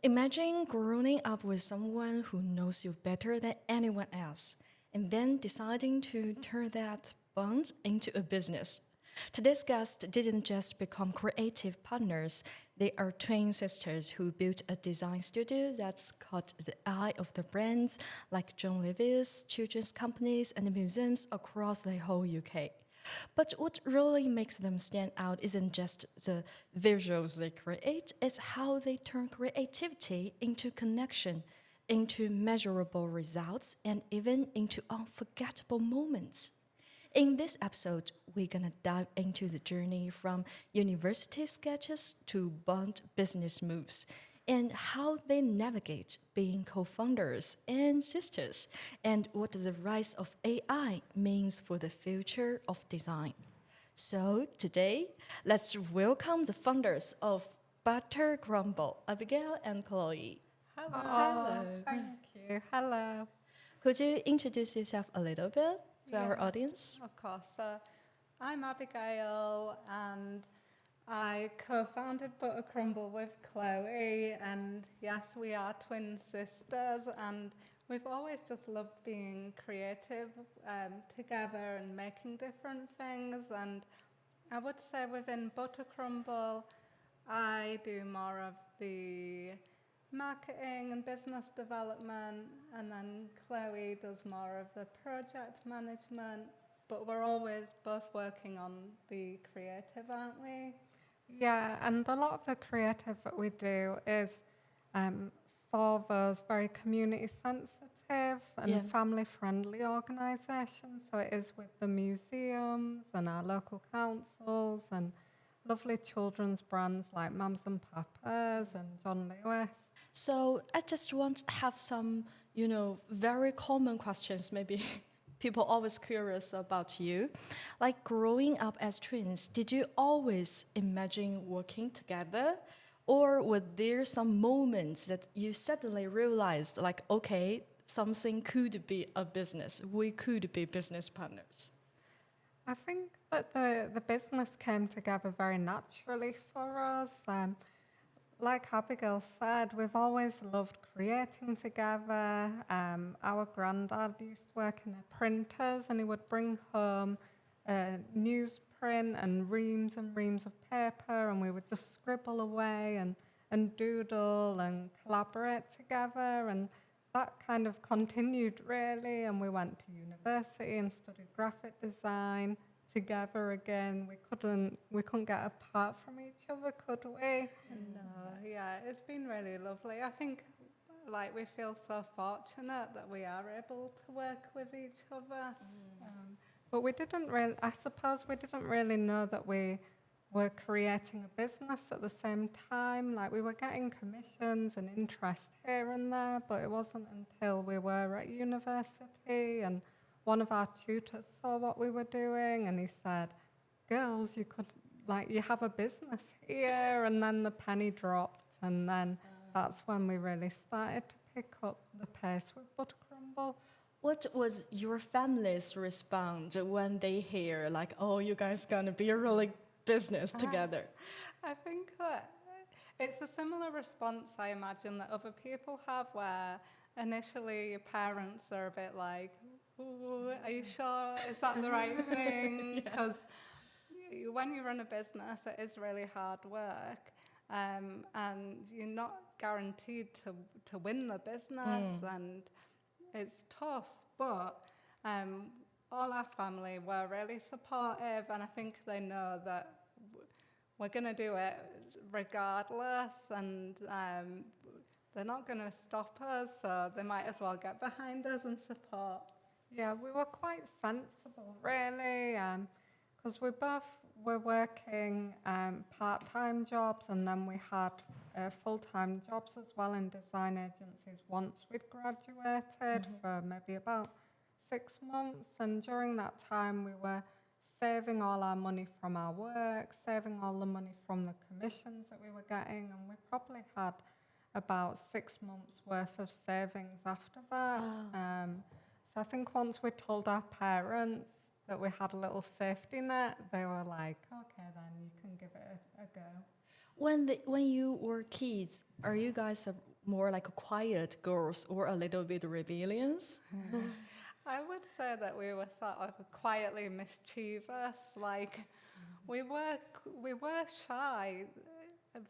Imagine growing up with someone who knows you better than anyone else, and then deciding to turn that bond into a business. Today's guests didn't just become creative partners, they are twin sisters who built a design studio that's caught the eye of the brands like John Levy's, children's companies, and museums across the whole UK. But what really makes them stand out isn't just the visuals they create, it's how they turn creativity into connection, into measurable results, and even into unforgettable moments. In this episode, we're gonna dive into the journey from university sketches to bond business moves and how they navigate being co founders and sisters, and what the rise of AI means for the future of design. So, today, let's welcome the founders of Butter Crumble, Abigail and Chloe. Hello. Thank you. Hello. Could you introduce yourself a little bit to our Yeah, audience? of course. I'm Abigail and I co-founded Butter Crumble with Chloe, and yes, we are twin sisters, and we've always just loved being creative together and making different things. And I would say within Butter Crumble, I do more of the marketing and business development, and then Chloe does more of the project management. But we're always both working on the creative, aren't we? Yeah, and a lot of the creative that we do is um, for those very community sensitive and Yeah. family friendly organisations. So it is with the museums and our local councils and lovely children's brands like Mums and Papas and John Lewis. So I just want to have some, very common questions. Maybe people always curious about you. Like growing up as twins, did you always imagine working together? Or were there some moments that you suddenly realized, like, okay, something could be a business. We could be business partners. I think that the business came together very naturally for us. Like Abigail said, we've always loved creating together. Our granddad used to work in a printers, and he would bring home newsprint and reams of paper, and we would just scribble away and doodle and collaborate together. And that kind of continued really, and we went to university and studied graphic design together again. We couldn't get apart from each other, could we? No, yeah, it's been really lovely. I think like we feel so fortunate that we are able to work with each other. But I suppose we didn't really know that we were creating a business at the same time. Like we were getting commissions and interest here and there, but it wasn't until we were at university and one of our tutors saw what we were doing and he said, girls, you have a business here. And then the penny dropped, and then that's when we really started to pick up the pace with Butter Crumble. What was your family's response when they hear, like, oh, you guys gonna be a really business together? I think that it's a similar response, I imagine, that other people have, where initially your parents are a bit like, ooh, are you sure? Is that the right thing? Because when you run a business, it is really hard work, and you're not guaranteed to win the business, and it's tough. But all our family were really supportive, and I think they know that we're going to do it regardless, and they're not going to stop us, so they might as well get behind us and support. Yeah, we were quite sensible, really, because we both were working part-time jobs, and then we had full-time jobs as well in design agencies once we'd graduated for maybe about 6 months. And during that time, we were saving all our money from our work, saving all the money from the commissions that we were getting, and we probably had about 6 months worth of savings after that. So I think once we told our parents that we had a little safety net, they were like, okay, then you can give it a go. When you were kids, are you guys more like quiet girls or a little bit rebellious? I would say that we were sort of quietly mischievous. Like we were shy,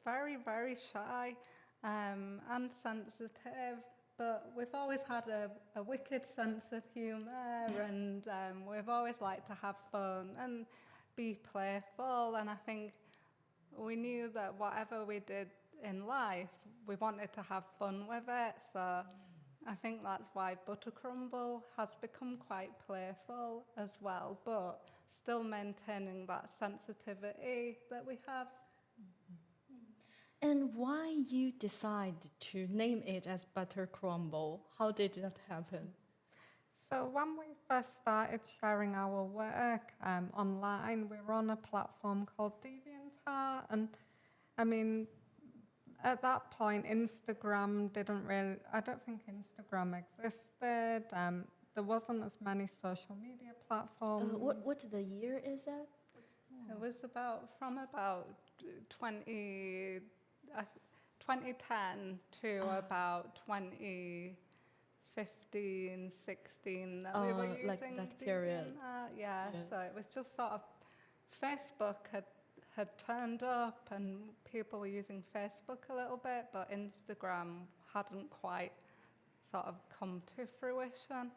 very very shy, and sensitive. But we've always had a wicked sense of humour, and we've always liked to have fun and be playful. And I think we knew that whatever we did in life, we wanted to have fun with it. So I think that's why Buttercrumble has become quite playful as well, but still maintaining that sensitivity that we have. And why you decide to name it as Butter Crumble? How did that happen? So when we first started sharing our work online, we were on a platform called DeviantArt, and I mean, at that point, Instagram didn't really. I don't think Instagram existed. There wasn't as many social media platforms. What the year is that? It was about 20, 2010 to about 2015, 16 that we were using. Like that period. Yeah, so it was just sort of Facebook had turned up and people were using Facebook a little bit, but Instagram hadn't quite sort of come to fruition.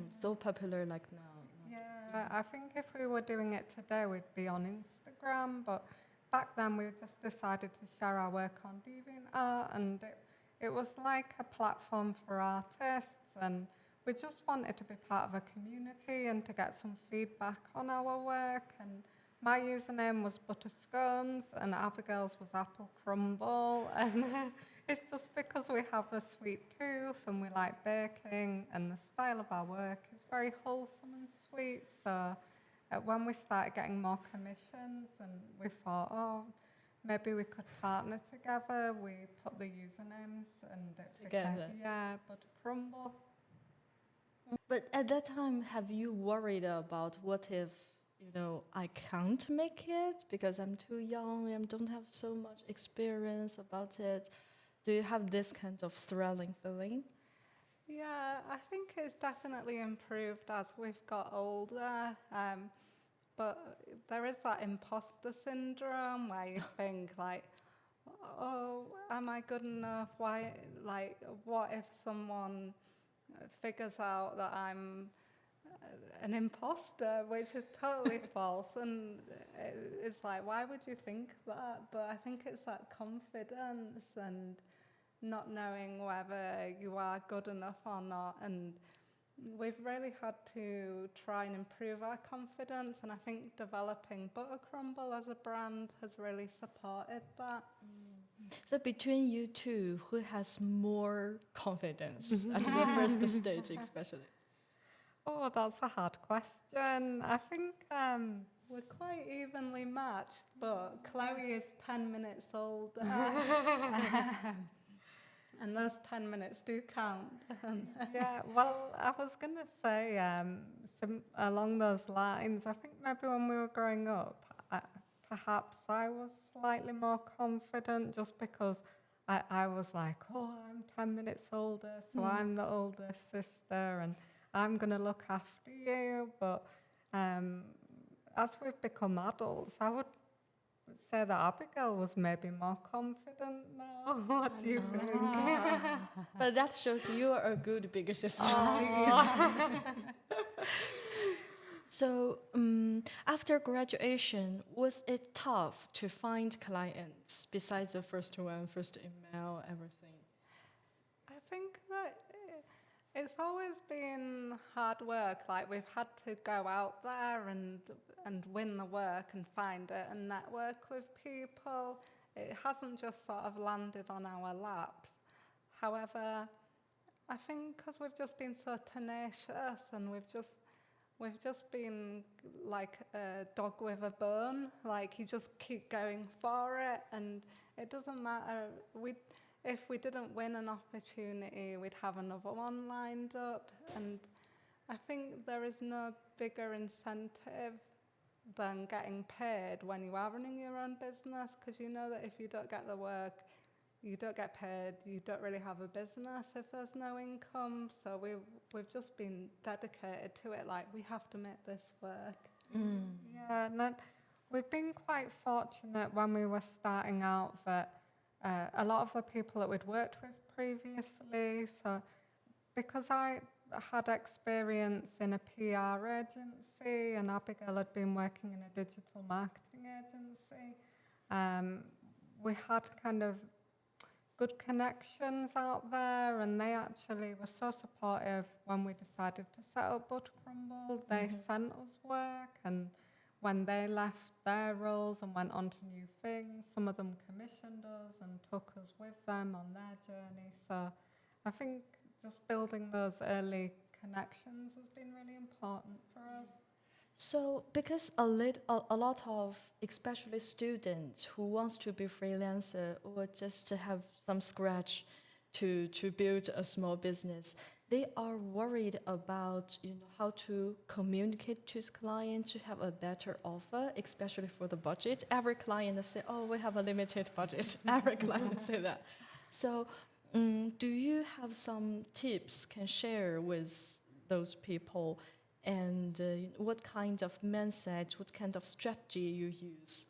So popular like now. Yeah, I think if we were doing it today, we'd be on Instagram, but back then we just decided to share our work on DeviantArt, and it was like a platform for artists, and we just wanted to be part of a community and to get some feedback on our work. And my username was Butterscones, and Abigail's was Apple Crumble, and it's just because we have a sweet tooth and we like baking, and the style of our work is very wholesome and sweet. So when we started getting more commissions, and we thought, oh, maybe we could partner together, we put the usernames and it Together. became, Butter Crumble. But at that time, have you worried about what if, I can't make it because I'm too young and don't have so much experience about it? Do you have this kind of thrilling feeling? Yeah, I think it's definitely improved as we've got older. But there is that imposter syndrome where you think like, oh, am I good enough? Why, like, what if someone figures out that I'm an imposter, which is totally false. And it's like, why would you think that? But I think it's that confidence and not knowing whether you are good enough or not. And we've really had to try and improve our confidence, and I think developing Buttercrumble as a brand has really supported that. So between you two, who has more confidence at the first stage, especially? Oh, that's a hard question. I think we're quite evenly matched, but Chloe is 10 minutes older. And those 10 minutes do count. Yeah, well, I was going to say, along those lines, I think maybe when we were growing up, perhaps I was slightly more confident just because I was like, oh, I'm 10 minutes older, so I'm the older sister, and I'm going to look after you. But as we've become adults, I would say that Abigail was maybe more confident now. What do you think? But that shows you are a good bigger sister. So after graduation, was it tough to find clients besides the first one, first email, everything? I think that it's always been hard work. Like, we've had to go out there and win the work and find it and network with people. It hasn't just sort of landed on our laps. However, I think because we've just been so tenacious and we've just been like a dog with a bone. Like, you just keep going for it, and it doesn't matter. If we didn't win an opportunity, we'd have another one lined up. And I think there is no bigger incentive than getting paid when you are running your own business, because you know that if you don't get the work, you don't get paid, you don't really have a business if there's no income. So we've just been dedicated to it. Like, we have to make this work. Yeah, no, we've been quite fortunate when we were starting out that a lot of the people that we'd worked with previously, so because I had experience in a PR agency and Abigail had been working in a digital marketing agency, we had kind of good connections out there, and they actually were so supportive when we decided to set up Butter Crumble. They sent us work, and when they left their roles and went on to new things, some of them commissioned us and took us with them on their journey. So I think just building those early connections has been really important for us. So, because a lot of, especially students who wants to be freelancer or just to have some scratch to build a small business, they are worried about how to communicate to client to have a better offer, especially for the budget. Every client say, "Oh, we have a limited budget." Every client say that. So, do you have some tips can share with those people? And what kind of mindset, what kind of strategy you use?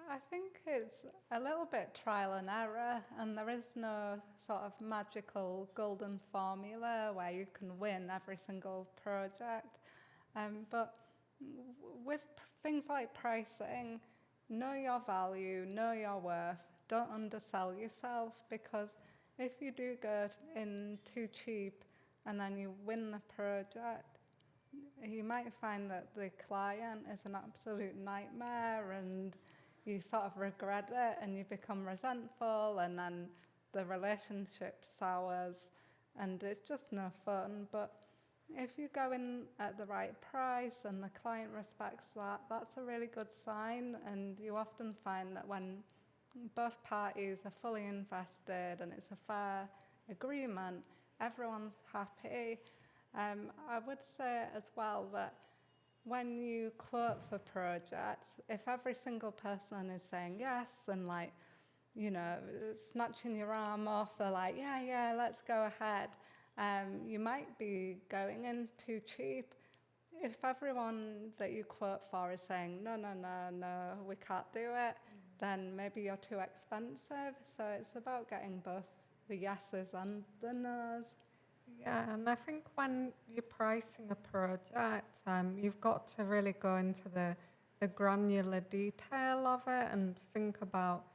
I think it's a little bit trial and error, and there is no sort of magical golden formula where you can win every single project. But with things like pricing, know your value, know your worth, don't undersell yourself, because if you do go in too cheap and then you win the project, you might find that the client is an absolute nightmare and you sort of regret it and you become resentful, and then the relationship sours and it's just no fun. But if you go in at the right price and the client respects that, that's a really good sign. And you often find that when both parties are fully invested and it's a fair agreement, everyone's happy. I would say as well that when you quote for projects, if every single person is saying yes and snatching your arm off, they're like, yeah, let's go ahead, you might be going in too cheap. If everyone that you quote for is saying, no, we can't do it, then maybe you're too expensive. So it's about getting both the yeses and the nos. Yeah, and I think when you're pricing a project, you've got to really go into the granular detail of it and think about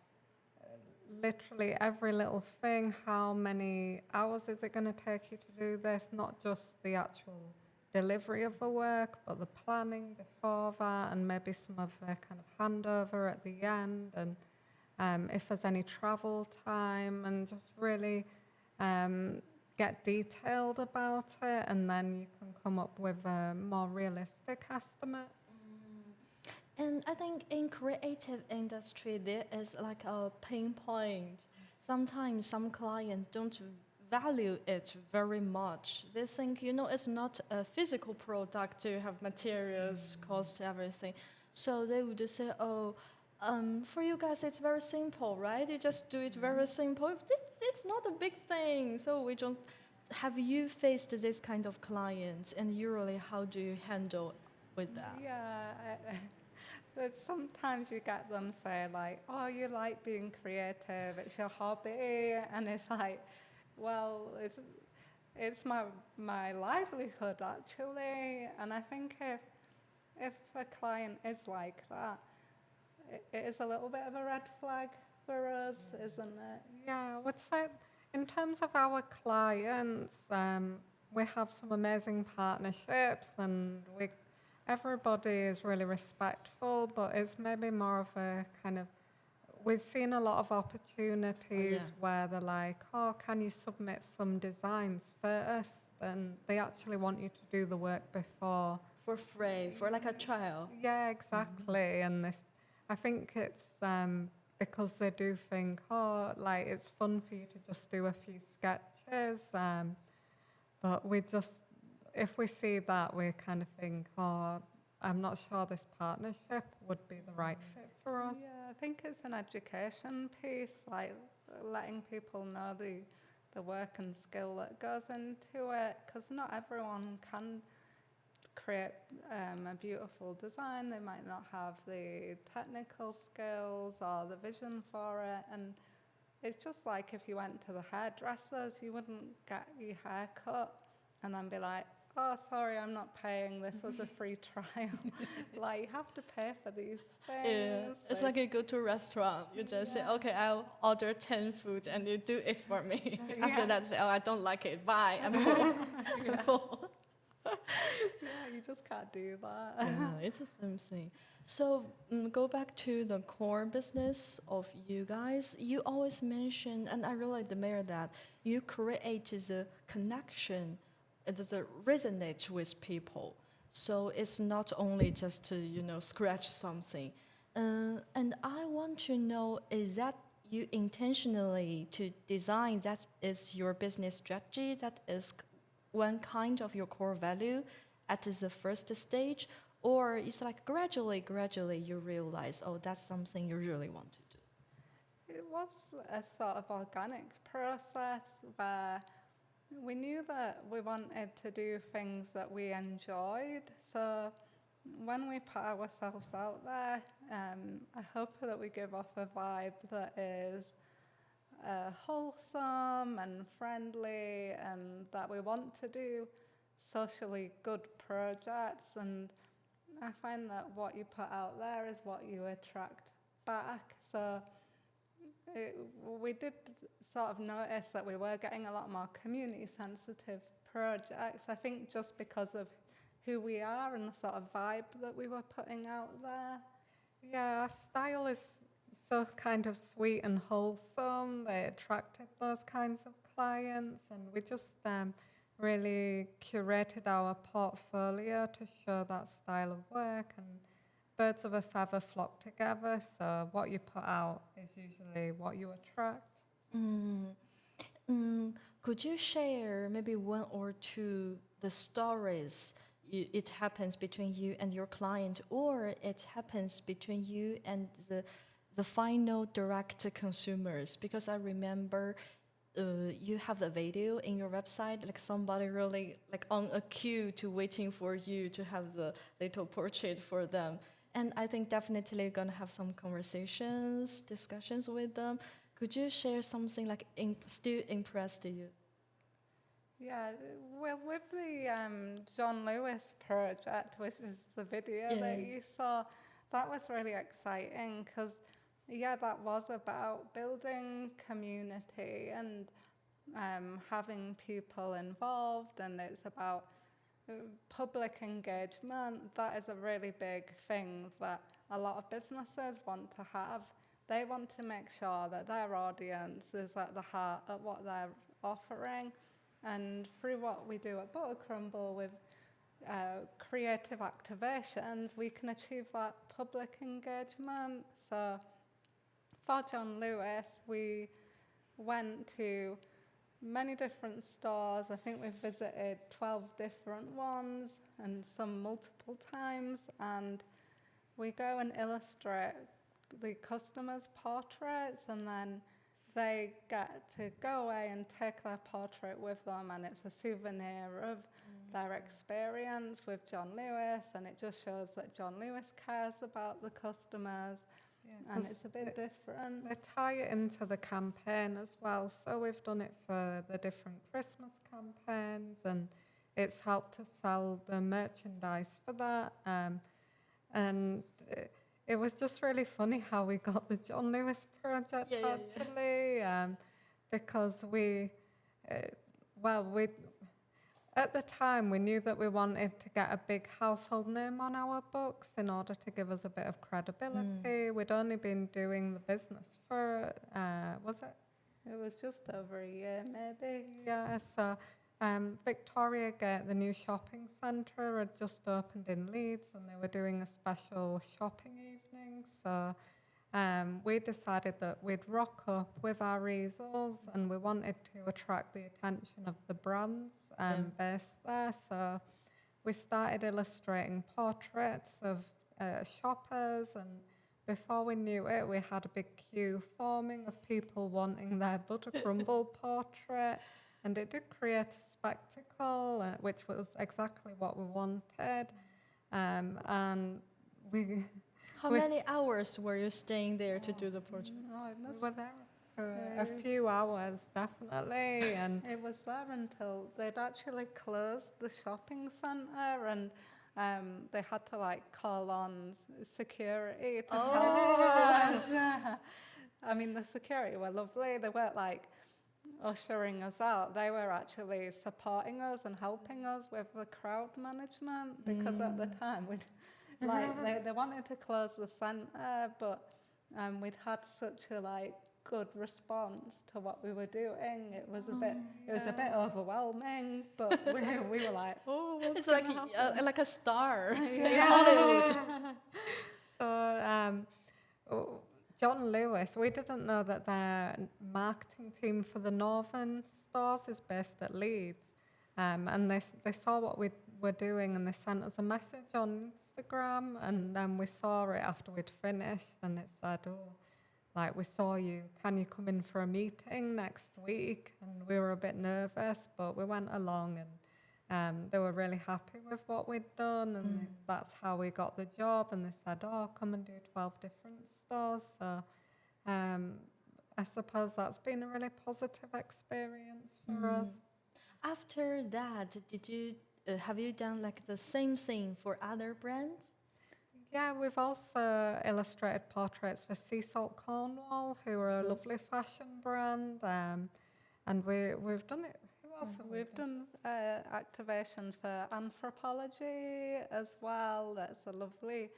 literally every little thing. How many hours is it going to take you to do this? Not just the actual delivery of the work, but the planning before that, and maybe some of the kind of handover at the end, and if there's any travel time, and just really get detailed about it, and then you can come up with a more realistic estimate. And I think in creative industry there is like a pain point. Sometimes some clients don't value it very much. They think, it's not a physical product to have materials, cost, everything. So they would say, oh, for you guys it's very simple, right? You just do it very simple. It's not a big thing. So we don't. Have you faced this kind of clients, and usually how do you handle with that? Yeah, but sometimes you get them say like, "Oh, you like being creative; it's your hobby," and it's like, well, it's my livelihood actually. And I think if a client is like that, it is a little bit of a red flag for us, isn't it? Yeah, I would say in terms of our clients, we have some amazing partnerships, and everybody is really respectful, but it's maybe more of a kind of, we've seen a lot of opportunities where they're like, oh, can you submit some designs first? And they actually want you to do the work before. For free, for like a trial. Yeah, exactly. And I think it's because they do think, oh, like it's fun for you to just do a few sketches. But if we see that, we kind of think, oh, I'm not sure this partnership would be the right fit for us. Yeah, I think it's an education piece. Like, letting people know the work and skill that goes into it, because not everyone can create a beautiful design. They might not have the technical skills or the vision for it, and it's just like if you went to the hairdressers, you wouldn't get your hair cut and then be like, oh, sorry, I'm not paying, this was a free trial. Like, you have to pay for these Yeah, things. it's So like you go to a restaurant. You just say, okay, I'll order 10 foods and you do it for me. After Yeah. that, say, oh, I don't like it. Bye. I'm full. I'm full. yeah, you just can't do that. Yeah, it's the same thing. So go back to the core business of you guys. You always mention, and I really admire that you create the connection, the resonate with people. So it's not only just to scratch something. And I want to know, is that you intentionally to design that is your business strategy, that is one kind of your core value at the first stage, or it's like gradually you realize, oh, that's something you really want to do. It was a sort of organic process where we knew that we wanted to do things that we enjoyed. So when we put ourselves out there, I hope that we give off a vibe that is wholesome and friendly, and that we want to do socially good projects. And I find that what you put out there is what you attract back. So we did sort of notice that we were getting a lot more community sensitive projects, I think just because of who we are and the sort of vibe that we were putting out there. Yeah, our style is so kind of sweet and wholesome. They attracted those kinds of clients, and we just really curated our portfolio to show that style of work, and birds of a feather flock together. So what you put out is usually what you attract. Could you share maybe one or two the stories it happens between you and your client, or it happens between you and the final direct consumers? Because I remember you have the video in your website, like somebody really like on a queue to waiting for you to have the little portrait for them. And I think definitely you're gonna have some conversations, discussions with them. Could you share something like still impressed you? Yeah, well, with the John Lewis project, which is the video that you saw, that was really exciting because, yeah, that was about building community and having people involved, and it's about public engagement. That is a really big thing that a lot of businesses want to have. They want to make sure that their audience is at the heart of what they're offering. And through what we do at Buttercrumble with creative activations, we can achieve that public engagement. So for John Lewis, we went to many different stores. I think we've visited 12 different ones, and some multiple times. And we go and illustrate the customers' portraits, and then they get to go away and take their portrait with them, and it's a souvenir of their experience with John Lewis, and it just shows that John Lewis cares about the customers. Yeah, And it's a bit different. They tie it into the campaign as well. So we've done it for the different Christmas campaigns, and it's helped to sell the merchandise for that. And it was just really funny how we got the John Lewis project actually, because we at the time we knew that we wanted to get a big household name on our books in order to give us a bit of credibility. We'd only been doing the business for, was it? It was just over a year, maybe. Yeah, so Victoria Gate, the new shopping centre, had just opened in Leeds, and they were doing a special shopping evening. So we decided that we'd rock up with our easels, and we wanted to attract the attention of the brands based there. So we started illustrating portraits of shoppers and before we knew it, we had a big queue forming of people wanting their butter crumble portrait, and it did create a spectacle, which was exactly what we wanted. And we How we, many hours were you staying there to do the portrait? Oh, it we must. were there for a few hours, definitely, and It was there until they'd actually closed the shopping centre, and they had to like call on security to help us. I mean, the security were lovely. They weren't like ushering us out. They were actually supporting us and helping us with the crowd management, because at the time we'd they wanted to close the centre, but we'd had such a like good response to what we were doing. It was a bit overwhelming, but we were like, oh, what's It's like gonna happen? like a star in Yeah. Hollywood. So John Lewis, we didn't know that their marketing team for the northern stores is based at Leeds, and they saw what we were doing, and they sent us a message on Instagram, and then we saw it after we'd finished, and it said, oh, like, we saw you, can you come in for a meeting next week? And we were a bit nervous, but we went along, and they were really happy with what we'd done, and that's how we got the job. And they said, oh, come and do 12 different stores. So I suppose that's been a really positive experience for us. After that, did you have you done like the same thing for other brands? Yeah, we've also illustrated portraits for Sea Salt Cornwall, who are a lovely fashion brand, and we've done it. Who else have we We've done activations for Anthropology as well. That's a lovely,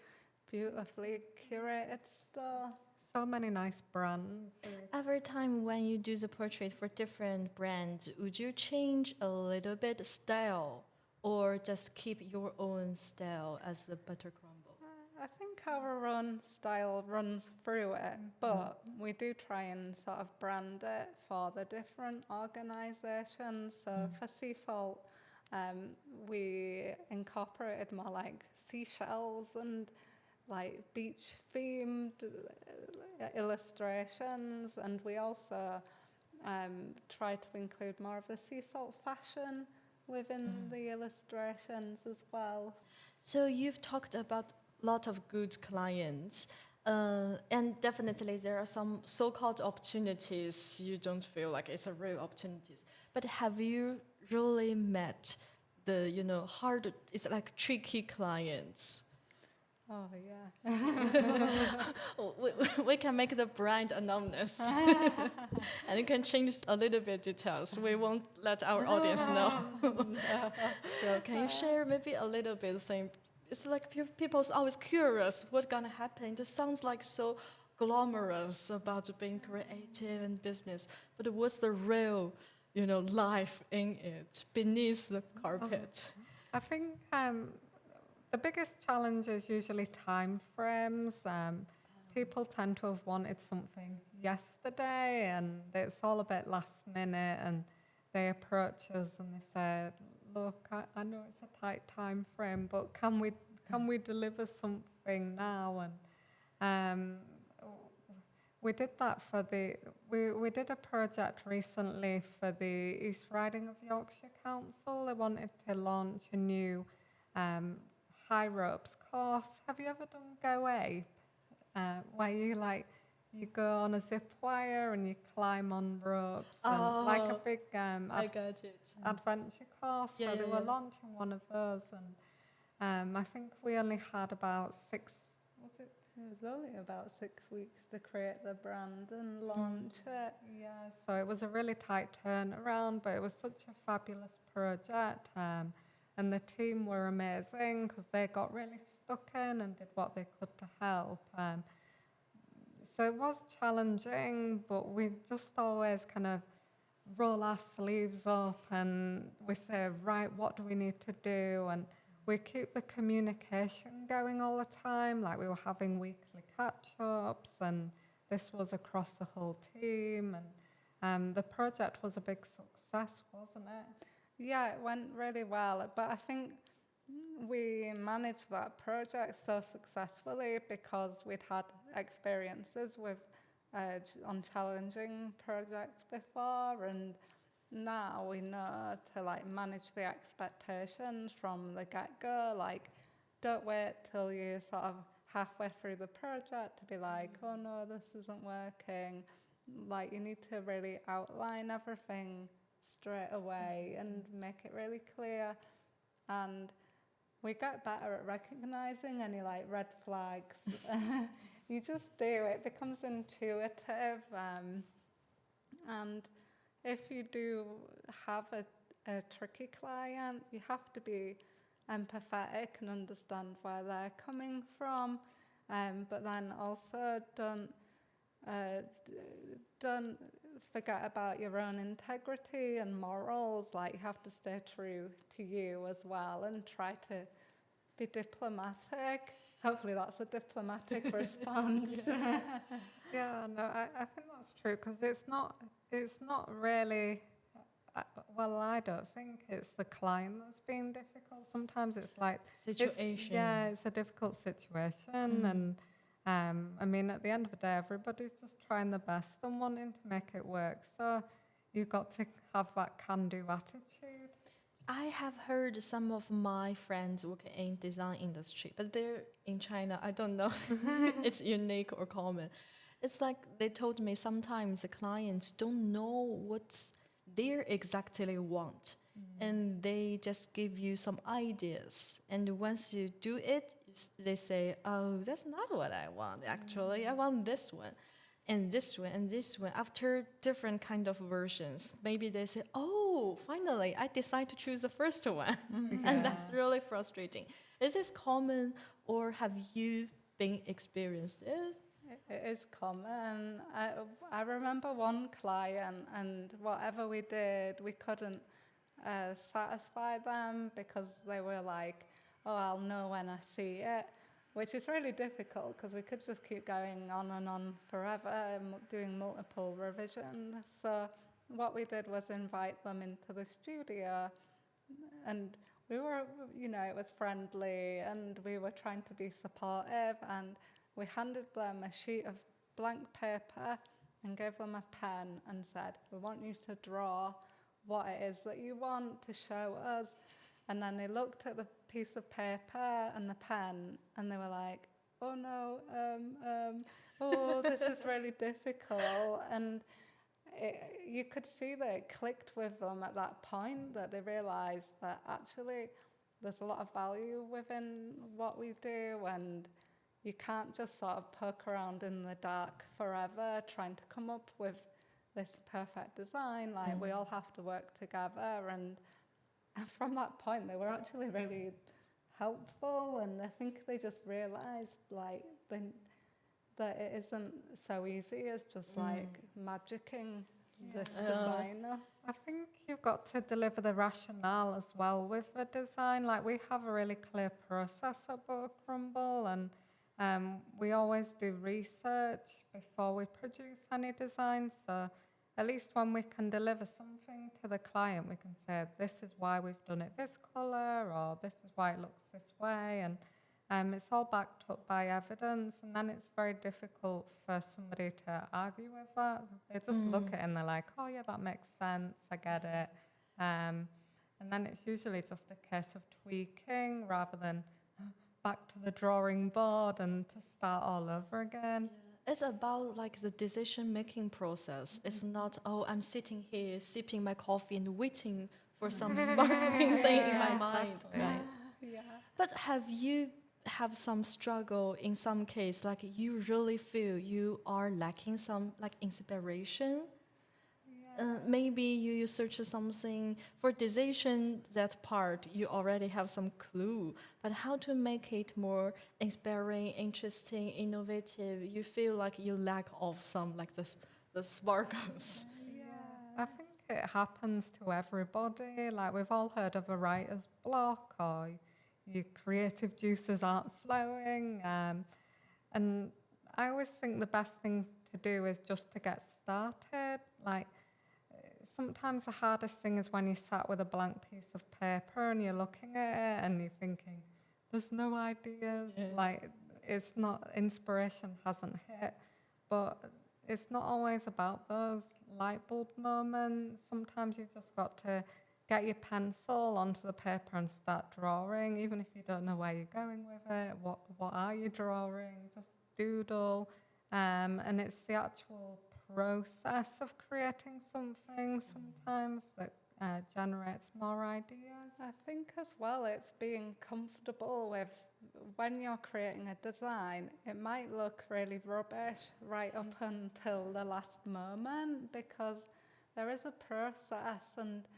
beautifully curated store. So many nice brands. Every time when you do the portrait for different brands, would you change a little bit style or just keep your own style as the butter crumble? I think our own style runs through it, but we do try and sort of brand it for the different organisations. So for Sea Salt, we incorporated more like seashells and like beach themed illustrations, and we also try to include more of the sea salt fashion within the illustrations as well. So you've talked about a lot of good clients, and definitely there are some so-called opportunities you don't feel like it's a real opportunities. But have you really met the hard? It's like tricky clients. Oh yeah. We can make the brand anonymous, and you can change a little bit details. We won't let our audience know. So can you share maybe a little bit thing? It's like people's always curious what's gonna happen. It sounds like so glamorous about being creative and business, but what's the real, life in it beneath the carpet? I think the biggest challenge is usually time frames. People tend to have wanted something yesterday, and it's all a bit last minute, and they approach us and they say, look, I know it's a tight time frame, but can we deliver something now? And we did that for we did a project recently for the East Riding of Yorkshire Council. They wanted to launch a new high ropes course. Have you ever done Go Ape? Where you go on a zip wire and you climb on ropes, and like a big I got it. adventure course. Yeah, So they yeah, were yeah. launching one of those, and I think we only had about 6. Was it? It was only about 6 weeks to create the brand and launch it. Yeah. So it was a really tight turnaround, but it was such a fabulous project. And the team were amazing because they got really stuck in and did what they could to help. So it was challenging, but we just always kind of roll our sleeves up and we say, right, what do we need to do? And we keep the communication going all the time. Like, we were having weekly catch-ups, and this was across the whole team. And the project was a big success, wasn't it? Yeah, it went really well, but I think we managed that project so successfully because we'd had experiences with on challenging projects before, and now we know to like manage the expectations from the get-go. Like, don't wait till you're sort of halfway through the project to be like, oh no, this isn't working. Like, you need to really outline everything straight away and make it really clear. And we get better at recognizing any like red flags. You just do, it becomes intuitive. And if you do have a tricky client, you have to be empathetic and understand where they're coming from. But then also don't forget about your own integrity and morals. Like, you have to stay true to you as well and try to be diplomatic. Hopefully that's a diplomatic response. Yeah, no, I think that's true because it's not really, well, I don't think it's the client that's being difficult. Sometimes it's like, Situation. it's a difficult situation. And I mean, at the end of the day, everybody's just trying the best and wanting to make it work. So you've got to have that can-do attitude. I have heard some of my friends working in design industry, but they're in China. I don't know it's unique or common. It's like they told me sometimes the clients don't know what they exactly want, and they just give you some ideas. And once you do it, they say, "Oh, that's not what I want. Actually, I want this one." And this one and this one after different kind of versions. Maybe they say, oh, finally, I decide to choose the first one. And that's really frustrating. Is this common or have you been experienced it? It is common. I remember one client, and whatever we did, we couldn't satisfy them because they were like, oh, I'll know when I see it. Which is really difficult because we could just keep going on and on forever, doing multiple revisions. So what we did was invite them into the studio, and we were, it was friendly, and we were trying to be supportive, and we handed them a sheet of blank paper and gave them a pen and said, we want you to draw what it is that you want to show us. And then they looked at the piece of paper and the pen, and they were like, oh no, this is really difficult. And you could see that it clicked with them at that point, that they realised that actually there's a lot of value within what we do, and you can't just sort of poke around in the dark forever trying to come up with this perfect design. Like, we all have to work together, and from that point, they were actually really helpful, and I think they just realised that it isn't so easy as just like magicking this designer. I think you've got to deliver the rationale as well with the design. Like, we have a really clear process at Book Crumble, and we always do research before we produce any design. So at least when we can deliver something to the client, we can say, this is why we've done it this colour, or this is why it looks this way. And it's all backed up by evidence. And then it's very difficult for somebody to argue with that. They just look at it and they're like, oh, yeah, that makes sense. I get it. And then it's usually just a case of tweaking rather than back to the drawing board and to start all over again. It's about like the decision-making process. It's not, oh, I'm sitting here sipping my coffee and waiting for some sparkling thing in my mind, right? Yeah. But have you have some struggle in some case, like you really feel you are lacking some like inspiration? Maybe you search something for decision, that part you already have some clue, but how to make it more inspiring, interesting, innovative, you feel like you lack of some like the sparkles. I think it happens to everybody. Like, we've all heard of a writer's block, or your creative juices aren't flowing. And I always think the best thing to do is just to get started. Like, sometimes the hardest thing is when you sat with a blank piece of paper and you're looking at it and you're thinking, there's no ideas, like it's not, inspiration hasn't hit. But it's not always about those light bulb moments. Sometimes you've just got to get your pencil onto the paper and start drawing, even if you don't know where you're going with it. What are you drawing? Just doodle. And it's the actual process of creating something sometimes that generates more ideas. I think as well it's being comfortable with when you're creating a design, it might look really rubbish right up until the last moment, because there is a process and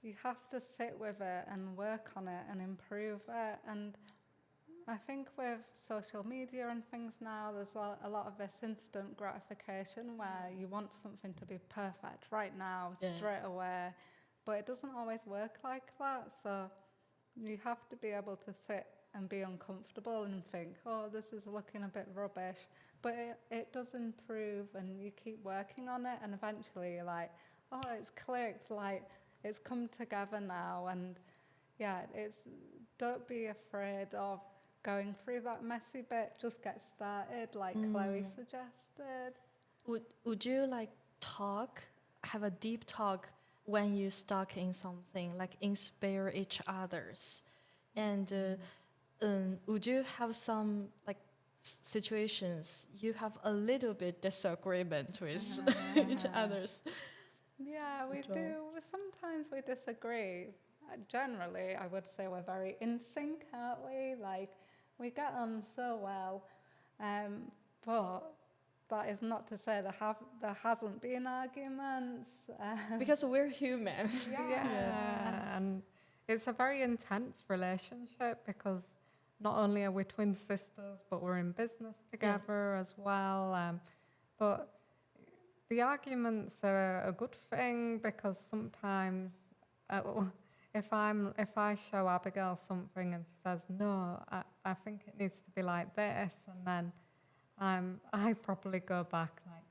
you have to sit with it and work on it and improve it. And I think with social media and things now, there's a lot of this instant gratification where you want something to be perfect right now, straight away. But it doesn't always work like that. So you have to be able to sit and be uncomfortable and think, oh, this is looking a bit rubbish. But it does improve and you keep working on it. And eventually you're like, oh, it's clicked, like it's come together now. And yeah, don't be afraid of going through that messy bit. Just get started, like Chloe suggested. Would you like have a deep talk when you're stuck in something, like inspire each others? And would you have some like situations you have a little bit disagreement with each others? Yeah, we do. Sometimes we disagree. Generally, I would say we're very in sync, aren't we? Like, we get on so well. But that is not to say there hasn't been arguments. Because we're human. Yeah, and it's a very intense relationship because not only are we twin sisters, but we're in business together as well. But the arguments are a good thing because sometimes if I show Abigail something and she says, no, I think it needs to be like this, and then I probably go back like,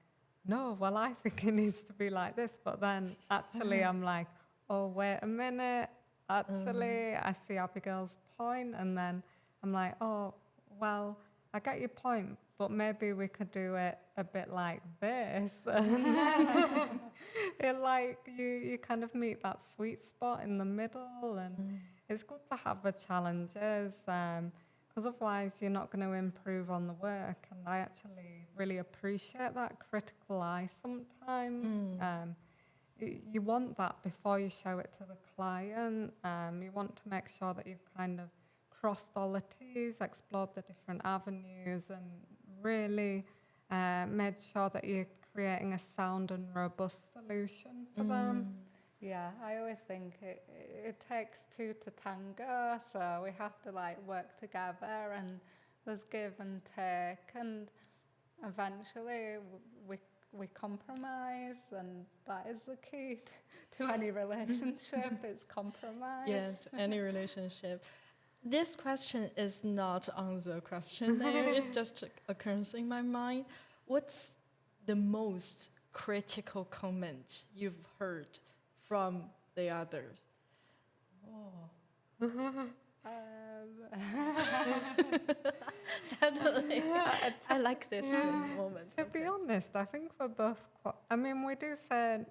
no, well, I think it needs to be like this. But then actually I'm like, oh, wait a minute. Actually, I see Abigail's point, and then I'm like, oh, well, I get your point, but maybe we could do it a bit like this. It like you kind of meet that sweet spot in the middle, and it's good to have the challenges, because otherwise you're not going to improve on the work. And I actually really appreciate that critical eye sometimes. You want that before you show it to the client. You want to make sure that you've kind of crossed all the T's, explored the different avenues, and really made sure that you're creating a sound and robust solution for them. Yeah, I always think it takes two to tango, so we have to like work together, and there's give and take, and eventually we compromise, and that is the key to any relationship. It's compromise. Yeah, to any relationship. This question is not on the questionnaire. It's just occurs in my mind. What's the most critical comment you've heard from the others? Suddenly, I like this moment. To be honest, I think we're both quite, I mean, we do say,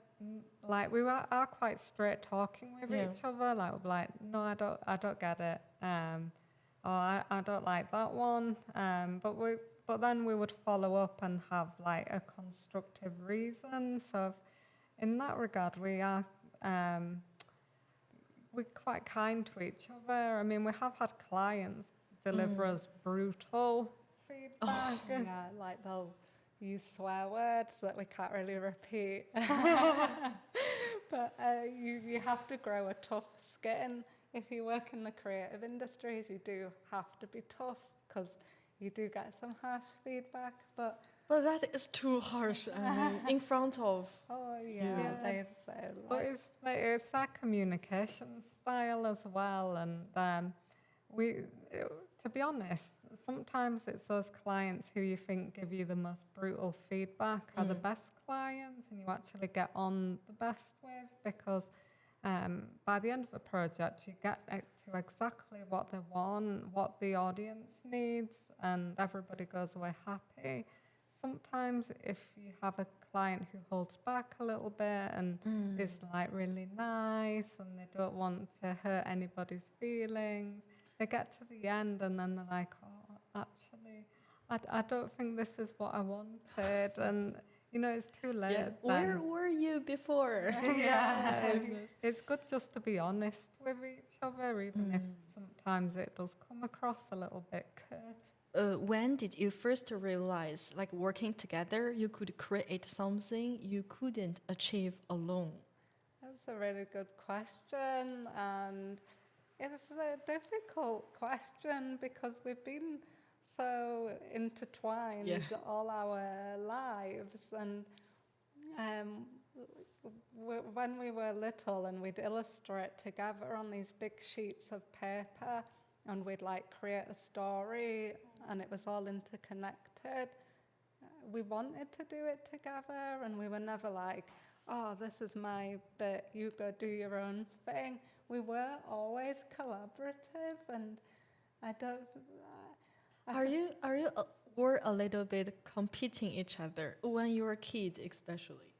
like, are quite straight talking with each other. Like, we're like, no, I don't get it. Or I don't like that one. But then we would follow up and have like a constructive reason. So in that regard, we're quite kind to each other. I mean, we have had clients deliver us brutal feedback. Yeah, like they'll use swear words that we can't really repeat. But you have to grow a tough skin. If you work in the creative industries, you do have to be tough because you do get some harsh feedback. But that is too harsh. In front of. Oh yeah, they'd say. But it's our communication style as well, and to to be honest, sometimes it's those clients who you think give you the most brutal feedback are the best clients and you actually get on the best with, because by the end of a project, you get to exactly what they want, what the audience needs, and everybody goes away happy. Sometimes if you have a client who holds back a little bit and is like really nice and they don't want to hurt anybody's feelings, they get to the end and then they're like, oh, actually, I don't think this is what I wanted. And, you know, it's too late. Yeah. Where were you before? Yeah, it's good just to be honest with each other, even if sometimes it does come across a little bit curt. When did you first realize, like working together, you could create something you couldn't achieve alone? That's a really good question, and it's a difficult question because we've been so intertwined all our lives, and when we were little and we'd illustrate together on these big sheets of paper and we'd like create a story and it was all interconnected, we wanted to do it together and we were never like, oh, this is my bit, you go do your own thing. We were always collaborative, and I don't... Are you were a little bit competing each other when you were a kid, especially?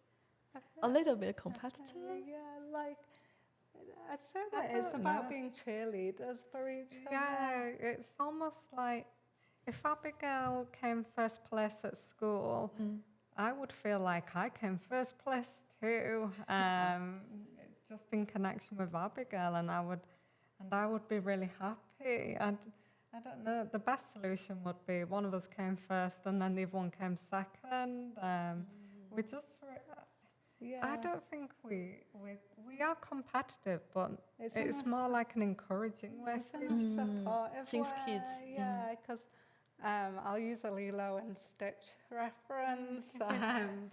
A little bit competitive? Yeah, like, I'd say that it's about being cheerleaders for each other. Yeah, it's almost like if Abigail came first place at school, I would feel like I came first place too, just in connection with Abigail, and I would be really happy. And I don't know, the best solution would be one of us came first and then the other one came second. We just, I don't think we are competitive, but it's more like an encouraging way. It's in a supportive Since way, kids. yeah, because I'll use a Lilo and Stitch reference,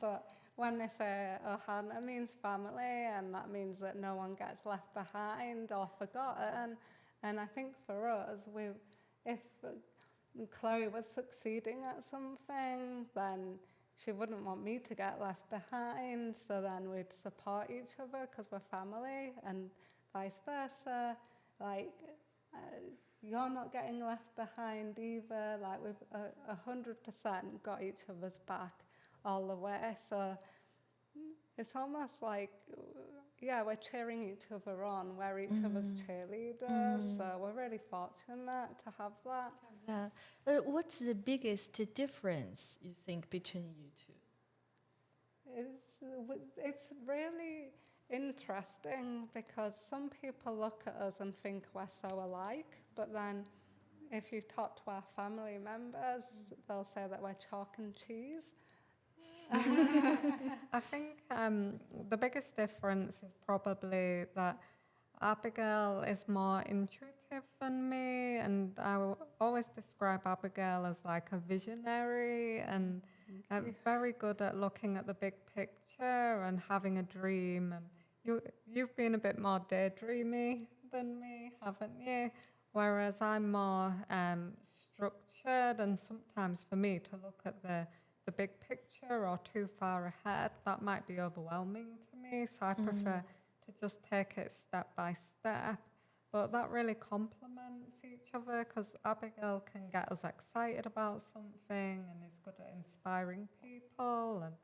but when they say, oh, Hannah means family, and that means that no one gets left behind or forgotten. And I think for us, if Chloe was succeeding at something, then she wouldn't want me to get left behind, so then we'd support each other because we're family, and vice versa. Like, you're not getting left behind either. Like, we've 100% got each other's back all the way. So it's almost like, yeah, we're cheering each other on. We're each other's cheerleaders. So we're really fortunate to have that. What's the biggest difference you think between you two? It's really interesting because some people look at us and think we're so alike, but then if you talk to our family members, they'll say that we're chalk and cheese. I think the biggest difference is probably that Abigail is more intuitive than me, and I will always describe Abigail as like a visionary and very good at looking at the big picture and having a dream. And you've been a bit more daydreamy than me, haven't you? Whereas I'm more structured, and sometimes for me to look at the big picture or too far ahead, that might be overwhelming to me. So I prefer to just take it step by step. But that really complements each other because Abigail can get us excited about something and is good at inspiring people and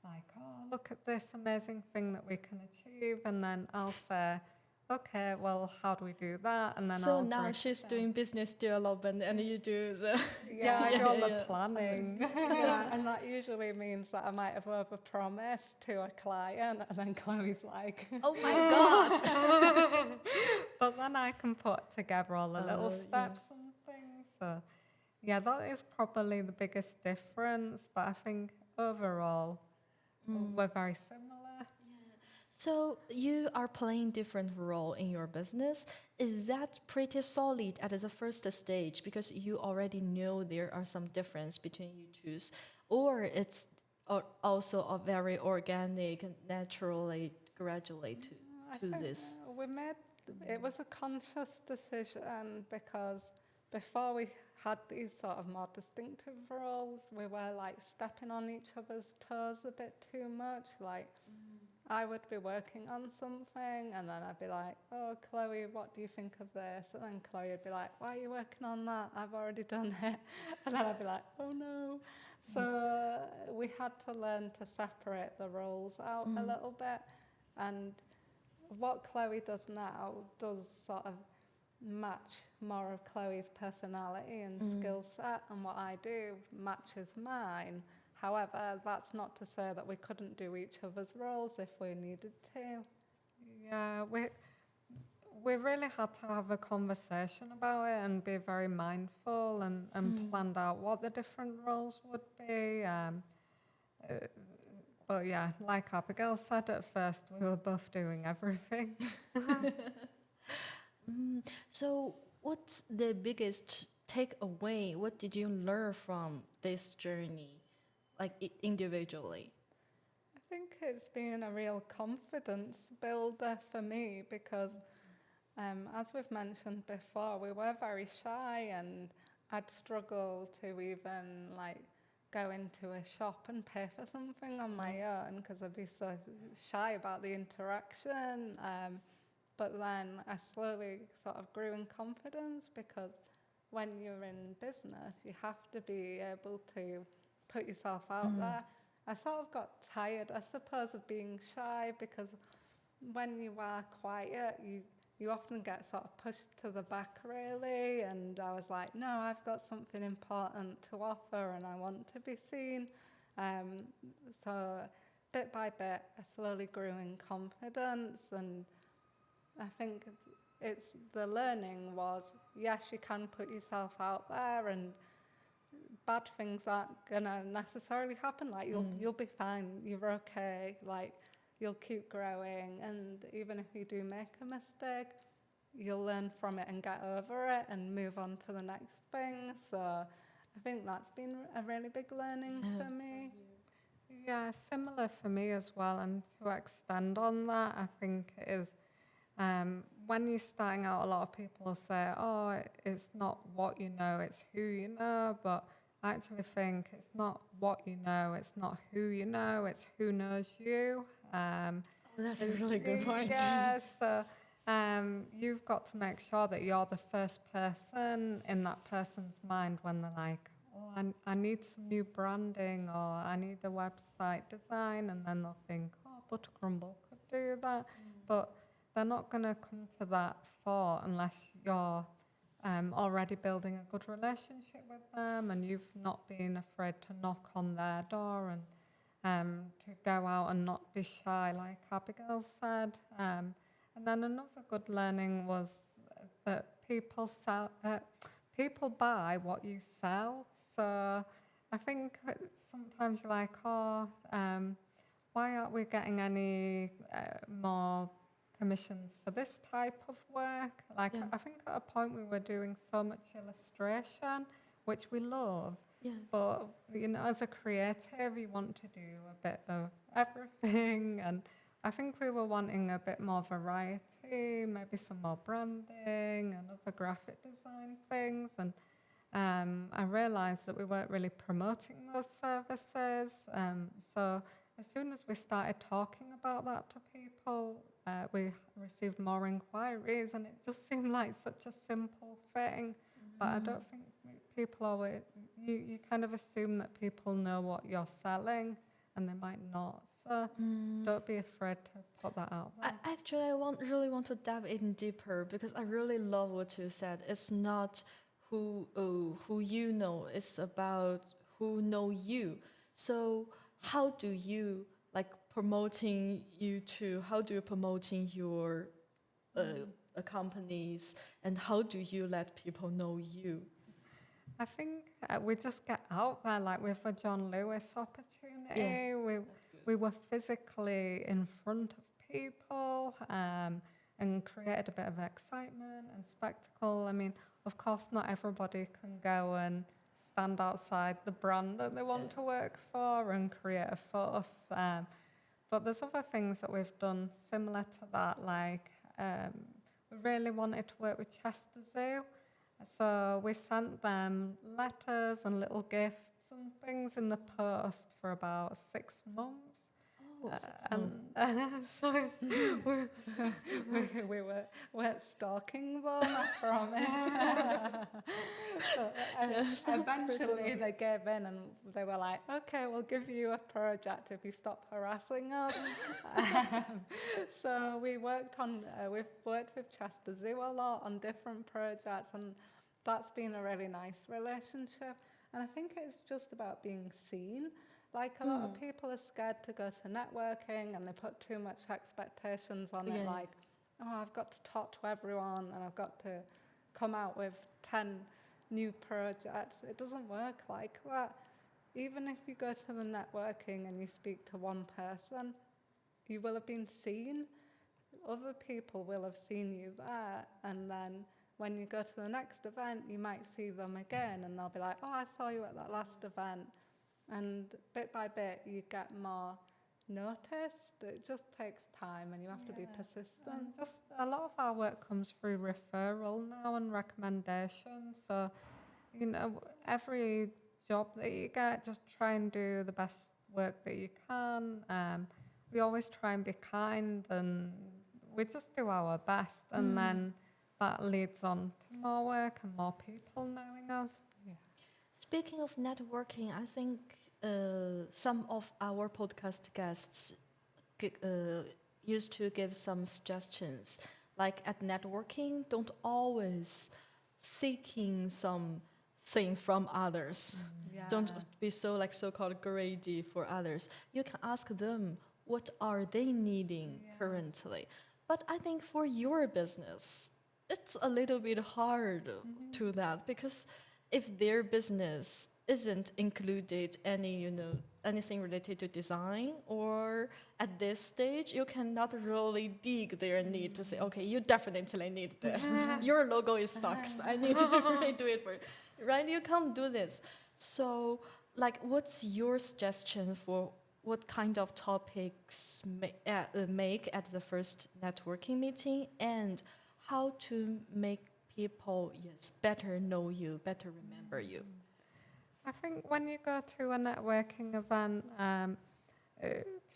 like, oh, look at this amazing thing that we can achieve. And then I'll say, okay, well, how do we do that? And then So now she's doing business development and you do the... I do all the planning. Yeah, and that usually means that I might have overpromised to a client and then Chloe's like, oh my God. But then I can put together all the little steps and things. So yeah, that is probably the biggest difference. But I think overall, we're very similar. So you are playing different role in your business. Is that pretty solid at the first stage because you already know there are some difference between you two, or it's also a very organic, naturally gradually to this? It was a conscious decision because before we had these sort of more distinctive roles, we were like stepping on each other's toes a bit too much. Like, I would be working on something and then I'd be like, oh, Chloe, what do you think of this? And then Chloe would be like, why are you working on that? I've already done it. And then I'd be like, oh no. So we had to learn to separate the roles out a little bit. And what Chloe does now does sort of match more of Chloe's personality and skill set, and what I do matches mine. However, that's not to say that we couldn't do each other's roles if we needed to. Yeah, we really had to have a conversation about it and be very mindful and planned out what the different roles would be. But yeah, like Abigail said at first, we were both doing everything. So, what's the biggest takeaway? What did you learn from this journey, like individually? I think it's been a real confidence builder for me because, as we've mentioned before, we were very shy and I'd struggle to even like go into a shop and pay for something on my own because I'd be so shy about the interaction. But then I slowly sort of grew in confidence because when you're in business, you have to be able to put yourself out there. I sort of got tired, I suppose, of being shy because when you are quiet, you often get sort of pushed to the back, really. And I was like, no, I've got something important to offer and I want to be seen. So bit by bit, I slowly grew in confidence, and I think it's the learning was, yes, you can put yourself out there and bad things aren't gonna necessarily happen. Like you'll be fine, you're okay, like you'll keep growing, and even if you do make a mistake, you'll learn from it and get over it and move on to the next thing. So I think that's been a really big learning for me. Yeah, similar for me as well. And to extend on that, I think it is when you're starting out, a lot of people say, oh, it's not what you know, it's who you know. But I actually think it's not what you know, it's not who you know, it's who knows you. That's a really good point. Yeah, so you've got to make sure that you're the first person in that person's mind when they're like, oh, I need some new branding or I need a website design. And then they'll think, oh, Buttercrumble could do that. But they're not going to come to that thought unless you're already building a good relationship with them and you've not been afraid to knock on their door and to go out and not be shy, like Abigail said. And then another good learning was that people buy what you sell. So I think sometimes you're like, oh, why aren't we getting any more commissions for this type of work? Like, Yeah. I think at a point we were doing so much illustration, which we love, Yeah. but as a creative, you want to do a bit of everything, and I think we were wanting a bit more variety, maybe some more branding and other graphic design things, and I realised that we weren't really promoting those services. So as soon as we started talking about that to people, we received more inquiries, and it just seemed like such a simple thing. But I don't think people always, you kind of assume that people know what you're selling, and they might not. So don't be afraid to put that out there. I really want to dive in deeper because I really love what you said. It's not who you know, it's about who know you. So how do you promoting your companies, and how do you let people know you? I think we just get out there, like with the John Lewis opportunity. Yeah. We were physically in front of people and created a bit of excitement and spectacle. I mean, of course, not everybody can go and stand outside the brand that they want to work for and create a fuss. But there's other things that we've done similar to that, like we really wanted to work with Chester Zoo. So we sent them letters and little gifts and things in the post for about 6 months. Oh, And so we're stalking them, I promise. So, yes, eventually they gave in and they were like, okay, we'll give you a project if you stop harassing us. So we've worked with Chester Zoo a lot on different projects, and that's been a really nice relationship. And I think it's just about being seen. Like a lot of people are scared to go to networking and they put too much expectations on it, Yeah. like, oh, I've got to talk to everyone and I've got to come out with 10 new projects. It doesn't work like that. Even if you go to the networking and you speak to one person, you will have been seen. Other people will have seen you there, and then when you go to the next event, you might see them again and they'll be like, oh, I saw you at that last event. And bit by bit, you get more noticed. It just takes time and you have to be persistent. And just a lot of our work comes through referral now and recommendation. So, every job that you get, just try and do the best work that you can. We always try and be kind and we just do our best. And then that leads on to more work and more people knowing us. Speaking of networking, I think some of our podcast guests used to give some suggestions. Like at networking, don't always seeking something from others. Don't be so so-called greedy for others. You can ask them what are they needing currently. But I think for your business, it's a little bit hard to that because if their business isn't included anything related to design, or at this stage you cannot really dig their need to say, okay, you definitely need this. Your logo is sucks. I need to really do it for you. Right? You can't do this. So what's your suggestion for what kind of topics make at the first networking meeting, and how to make people better know you, better remember you? I think when you go to a networking event, to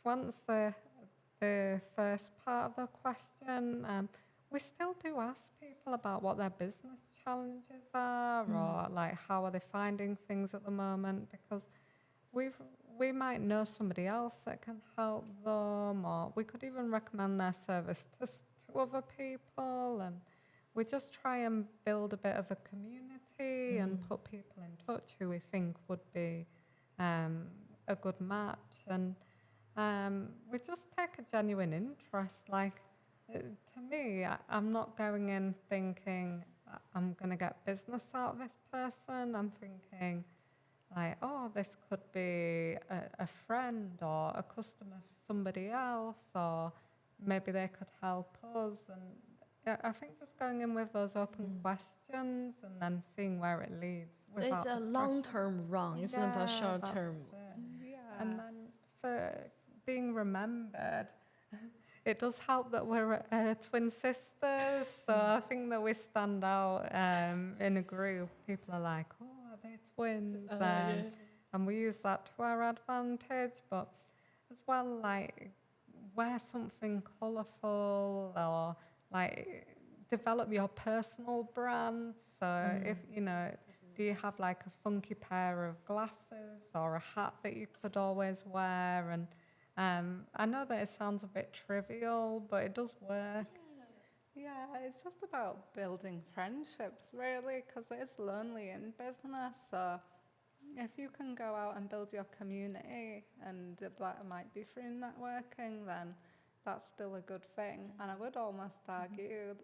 answer the first part of the question, we still do ask people about what their business challenges are, or how are they finding things at the moment, because we might know somebody else that can help them, or we could even recommend their service to other people, and we just try and build a bit of a community and put people in touch who we think would be a good match, and we just take a genuine interest. To me, I'm not going in thinking I'm going to get business out of this person. I'm thinking oh, this could be a friend or a customer for somebody else, or maybe they could help us. And I think just going in with those open questions and then seeing where it leads. It's a long-term run, it's not a short-term. And then for being remembered, it does help that we're twin sisters. So I think that we stand out in a group. People are like, oh, are they twins? And we use that to our advantage. But as well, wear something colourful, or develop your personal brand. So if do you have a funky pair of glasses or a hat that you could always wear? And I know that it sounds a bit trivial, but it does work. Yeah, it's just about building friendships, really, because it is lonely in business. So if you can go out and build your community, and that might be through networking, then that's still a good thing. And I would almost argue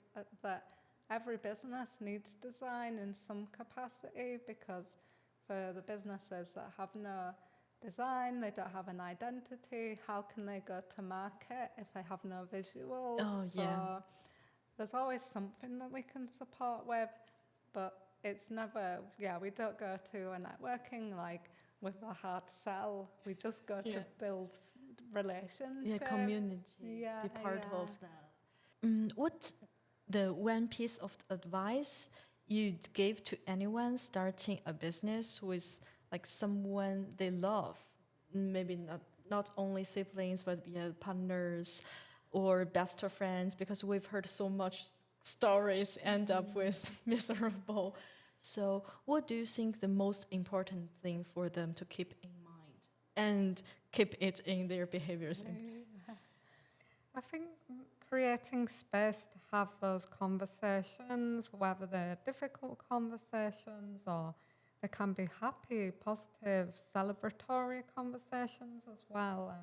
that every business needs design in some capacity, because for the businesses that have no design, they don't have an identity, how can they go to market if they have no visuals? So there's always something that we can support with, but it's never, we don't go to a networking with a hard sell. We just go to build relationships. Community, be part of that. What's the one piece of advice you'd give to anyone starting a business with like someone they love? Maybe not only siblings, but yeah, partners or best of friends, because we've heard so much stories end up with miserable. So, what do you think the most important thing for them to keep in mind and keep it in their behaviors? I think creating space to have those conversations, whether they're difficult conversations or they can be happy, positive, celebratory conversations as well.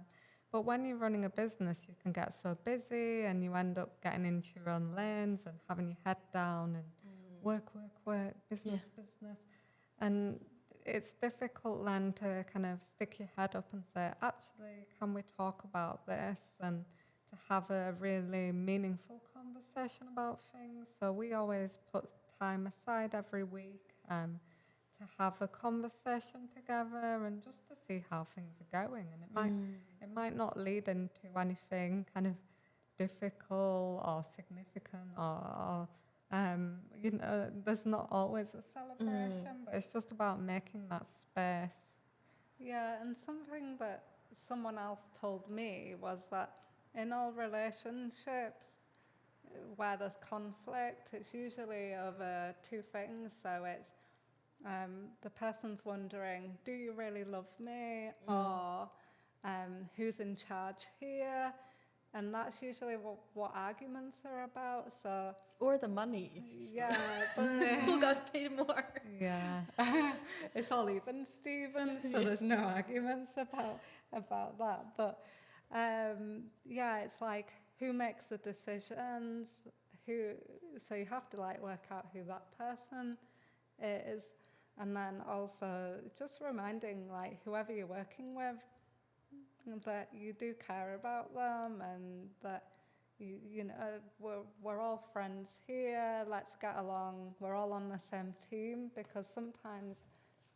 But when you're running a business, you can get so busy and you end up getting into your own lanes and having your head down and work, business, business. And it's difficult then to kind of stick your head up and say, actually, can we talk about this? And to have a really meaningful conversation about things. So we always put time aside every week to have a conversation together and just to see how things are going. And it might not lead into anything kind of difficult or significant or there's not always a celebration, but it's just about making that space. Yeah, and something that someone else told me was that in all relationships where there's conflict, it's usually over two things. So it's the person's wondering, do you really love me? Or who's in charge here? And that's usually what arguments are about. So Or the money. yeah, but Who got paid more? Yeah. it's all even, Stephen. So there's no arguments about that. But yeah, it's like who makes the decisions? So you have to like work out who that person is, and then also just reminding like whoever you're working with that you do care about them and that you know we're all friends here. Let's get along. We're all on the same team, because sometimes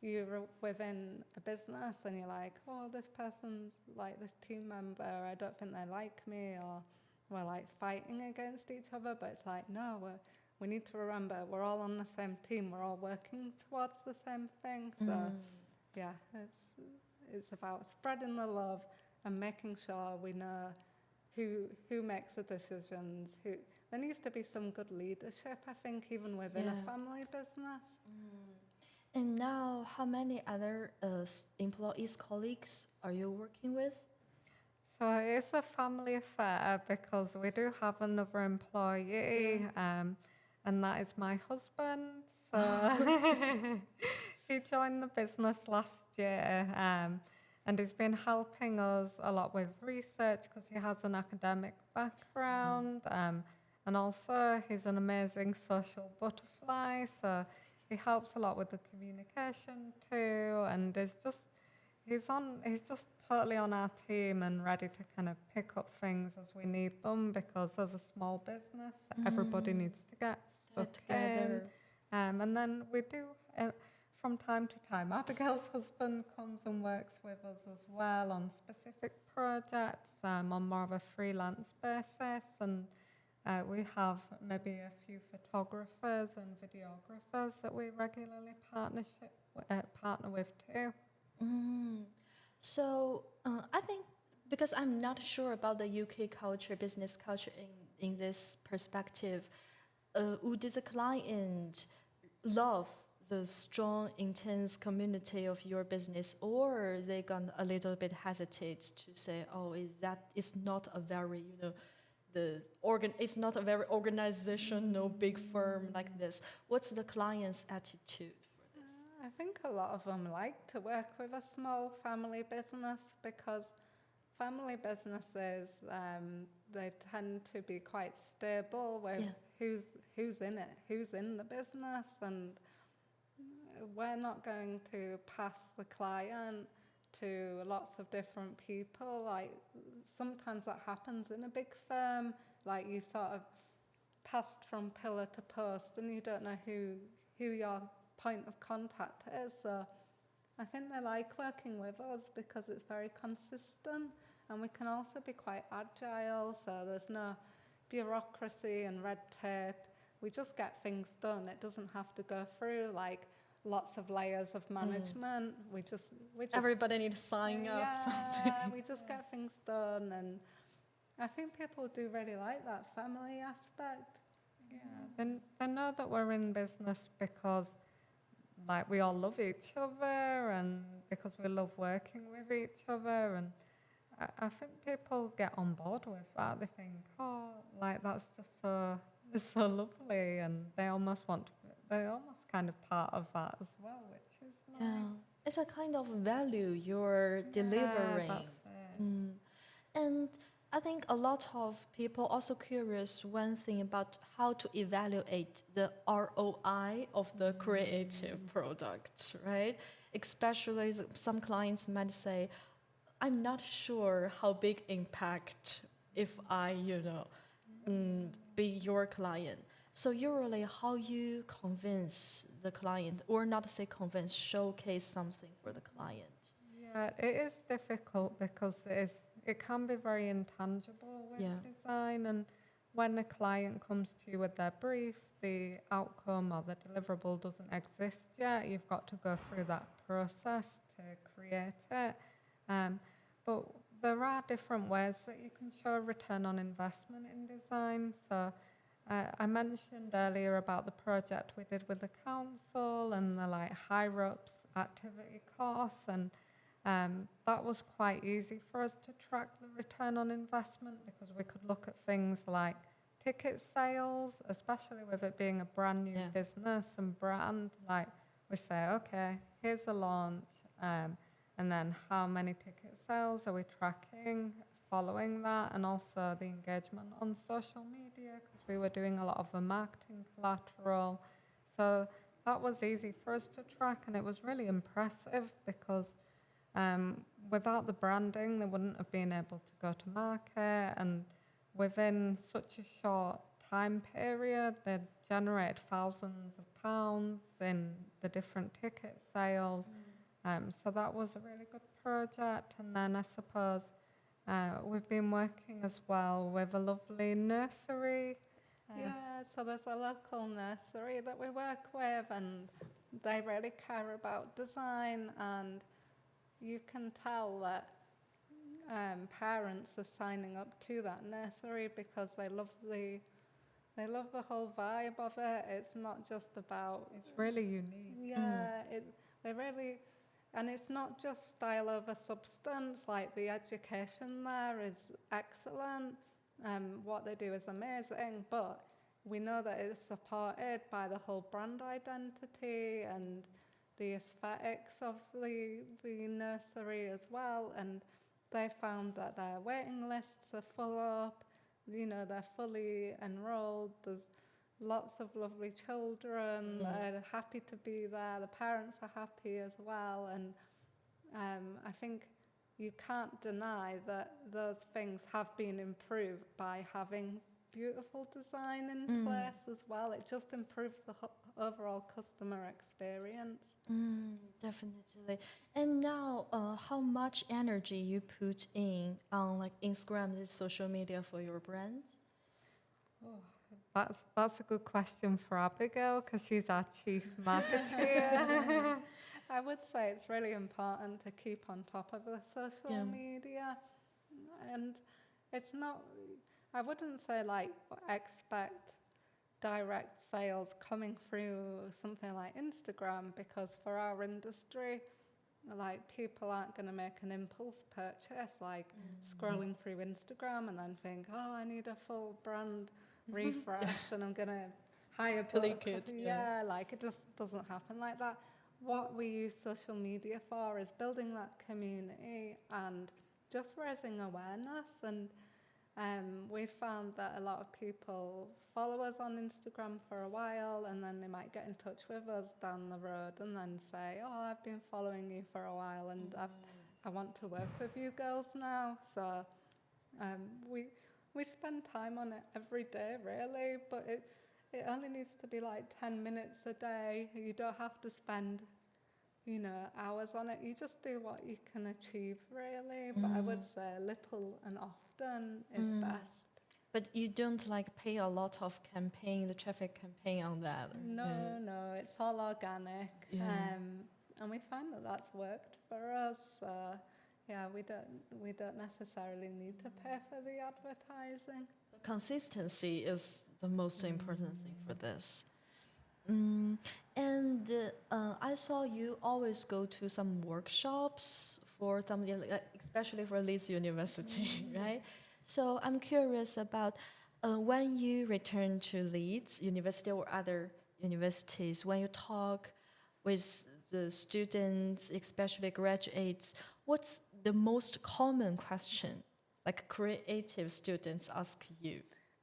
you're within a business and you're like, oh, this person's like this team member. I don't think they like me, or we're like fighting against each other. But it's like, no, we need to remember we're all on the same team. We're all working towards the same thing. So yeah, it's about spreading the love and making sure we know who makes the decisions. There needs to be some good leadership, I think, even within a family business. And now, how many other employees, colleagues are you working with? So it's a family affair because we do have another employee, and that is my husband. So he joined the business last year, and he's been helping us a lot with research because he has an academic background, and also he's an amazing social butterfly. So he helps a lot with the communication too, and he's just totally on our team and ready to kind of pick up things as we need them, because as a small business, everybody needs to get stuck together. in. And then we do, from time to time, Abigail's husband comes and works with us as well on specific projects on more of a freelance basis. And we have maybe a few photographers and videographers that we regularly partner with too. So I think, because I'm not sure about the UK culture, business culture in this perspective, would the client love the strong, intense community of your business, or they gonna a little bit hesitate to say, oh, it's not a very, it's not a very organizational big firm like this. What's the client's attitude for this? I think a lot of them like to work with a small family business, because family businesses, they tend to be quite stable with who's in it, who's in the business, and we're not going to pass the client to lots of different people. Like sometimes that happens in a big firm, like you sort of passed from pillar to post and you don't know who your point of contact is. So I think they like working with us because it's very consistent, and we can also be quite agile, so there's no bureaucracy and red tape. we just get things done. It doesn't have to go through like lots of layers of management. We just Everybody needs to sign up something. yeah, we just get things done, and I think people do really like that family aspect. Yeah, they know that we're in business because like we all love each other and because we love working with each other, and I think people get on board with that. They think, oh, like that's just it's so lovely, and they're almost kind of part of that as well, which is nice. Yeah, it's a kind of value you're delivering. That's it. And I think a lot of people also curious one thing about how to evaluate the ROI of the creative product, right? Especially some clients might say, I'm not sure how big impact if I, be your client. So usually how you convince the client, or not say convince, showcase something for the client. Yeah, it is difficult because it can be very intangible with Yeah. design, and when a client comes to you with their brief, the outcome or the deliverable doesn't exist yet. You've got to go through that process to create it. But there are different ways that you can show return on investment in design. So I mentioned earlier about the project we did with the council and the like higher ups activity costs, and that was quite easy for us to track the return on investment because we could look at things like ticket sales, especially with it being a brand new Yeah. business and brand. Like we say, okay, here's a launch, and then how many ticket sales are we tracking following that, and also the engagement on social media because we were doing a lot of the marketing collateral. So that was easy for us to track, and it was really impressive because without the branding, they wouldn't have been able to go to market, and within such a short time period, they generated thousands of pounds in the different ticket sales. So that was a really good project. And then I suppose we've been working as well with a lovely nursery. Yeah, so there's a local nursery that we work with, and they really care about design, and you can tell that parents are signing up to that nursery because they love the whole vibe of it. It's not just about It's really unique. yeah, they really, and it's not just style over substance. Like the education there is excellent. What they do is amazing, but we know that it's supported by the whole brand identity and the aesthetics of the nursery as well. And they found that their waiting lists are full up. They're fully enrolled. There's lots of lovely children that are happy to be there. The parents are happy as well. And I think you can't deny that those things have been improved by having beautiful design in place as well. It just improves the overall customer experience. Definitely. And now, how much energy you put in on like Instagram and social media for your brand? That's a good question for Abigail because she's our chief marketer. I would say it's really important to keep on top of the social Yeah. media, and it's not. I wouldn't say like expect direct sales coming through something like Instagram, because for our industry, like people aren't going to make an impulse purchase, like scrolling through Instagram and then think, oh, I need a full brand refresh and I'm going to hire Click it, yeah. Yeah, like it just doesn't happen like that. What we use social media for is building that community and just raising awareness. And we found that a lot of people follow us on Instagram for a while, and then they might get in touch with us down the road and then say, oh, I've been following you for a while and I want to work with you girls now. So we spend time on it every day, really, but it only needs to be like 10 minutes a day. You don't have to spend hours on it. You just do what you can achieve, really. But I would say little and often is best. But you don't like pay a lot of campaign, the traffic campaign on that. No, it's all organic. Yeah. And we find that that's worked for us. So yeah, we don't necessarily need to pay for the advertising. Consistency is the most important thing for this. Mm, and I saw you always go to some workshops for some, especially for Leeds University, right? So I'm curious about when you return to Leeds University or other universities, when you talk with the students, especially graduates, what's the most common question like creative students ask you?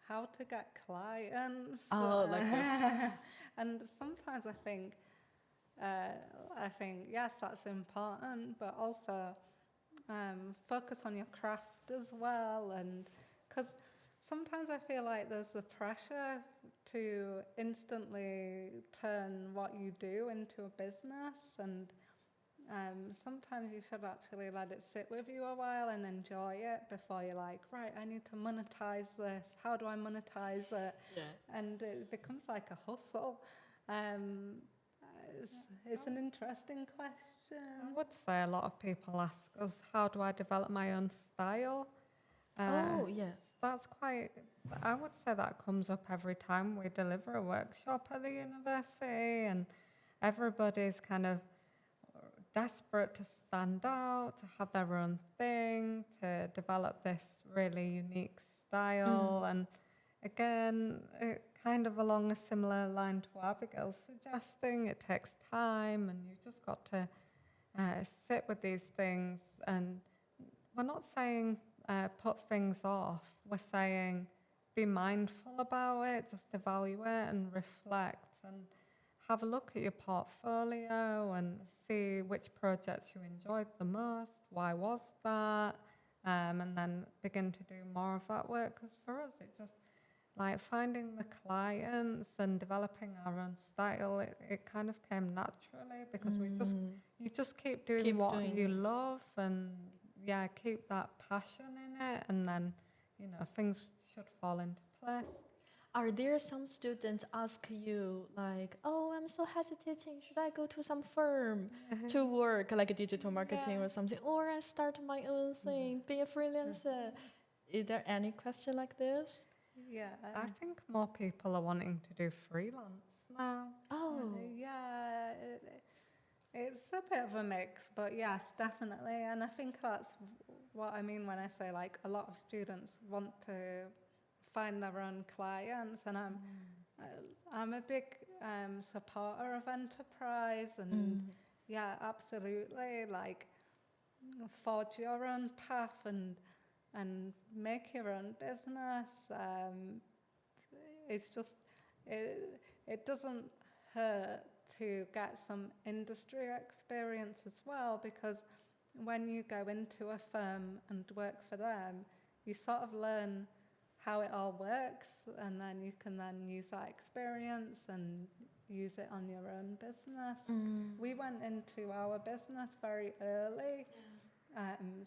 How to get clients. Oh, like this. And sometimes uh, I think yes, that's important, but also focus on your craft as well. And because sometimes I feel like there's a pressure to instantly turn what you do into a business, and sometimes you should actually let it sit with you a while and enjoy it before you're like, right, I need to monetize this. How do I monetize it? Yeah. And it becomes like a hustle. Um, it's an interesting I question. would say a lot of people ask us, how do I develop my own style? Oh, yeah. That's quite, I would say that comes up every time we deliver a workshop at the university, and everybody's kind of desperate to stand out, to have their own thing, to develop this really unique style. And again, it kind of along a similar line to Abigail's suggesting, it takes time, and you've just got to sit with these things. And we're not saying put things off, we're saying be mindful about it, just evaluate and reflect, and have a look at your portfolio and see which projects you enjoyed the most, why was that, and then begin to do more of that work. Because for us, it just like finding the clients and developing our own style, it kind of came naturally because you just keep doing Keep what doing you it. love, and yeah, keep that passion in it, and then things should fall into place. Are there some students ask you like, "Oh, I'm so hesitating. Should I go to some firm to work like a digital marketing or something, or I start my own thing, be a freelancer?" Is there any question like this? Yeah. I think more people are wanting to do freelance now. Oh, Yeah, it's a bit of a mix, but yes, definitely. And I think that's what I mean when I say like a lot of students want to find their own clients, and I'm a big supporter of enterprise, and yeah, absolutely, like forge your own path and make your own business. It's just it doesn't hurt to get some industry experience as well, because when you go into a firm and work for them, you sort of learn how it all works, and then you can then use that experience and use it on your own business. We went into our business very early,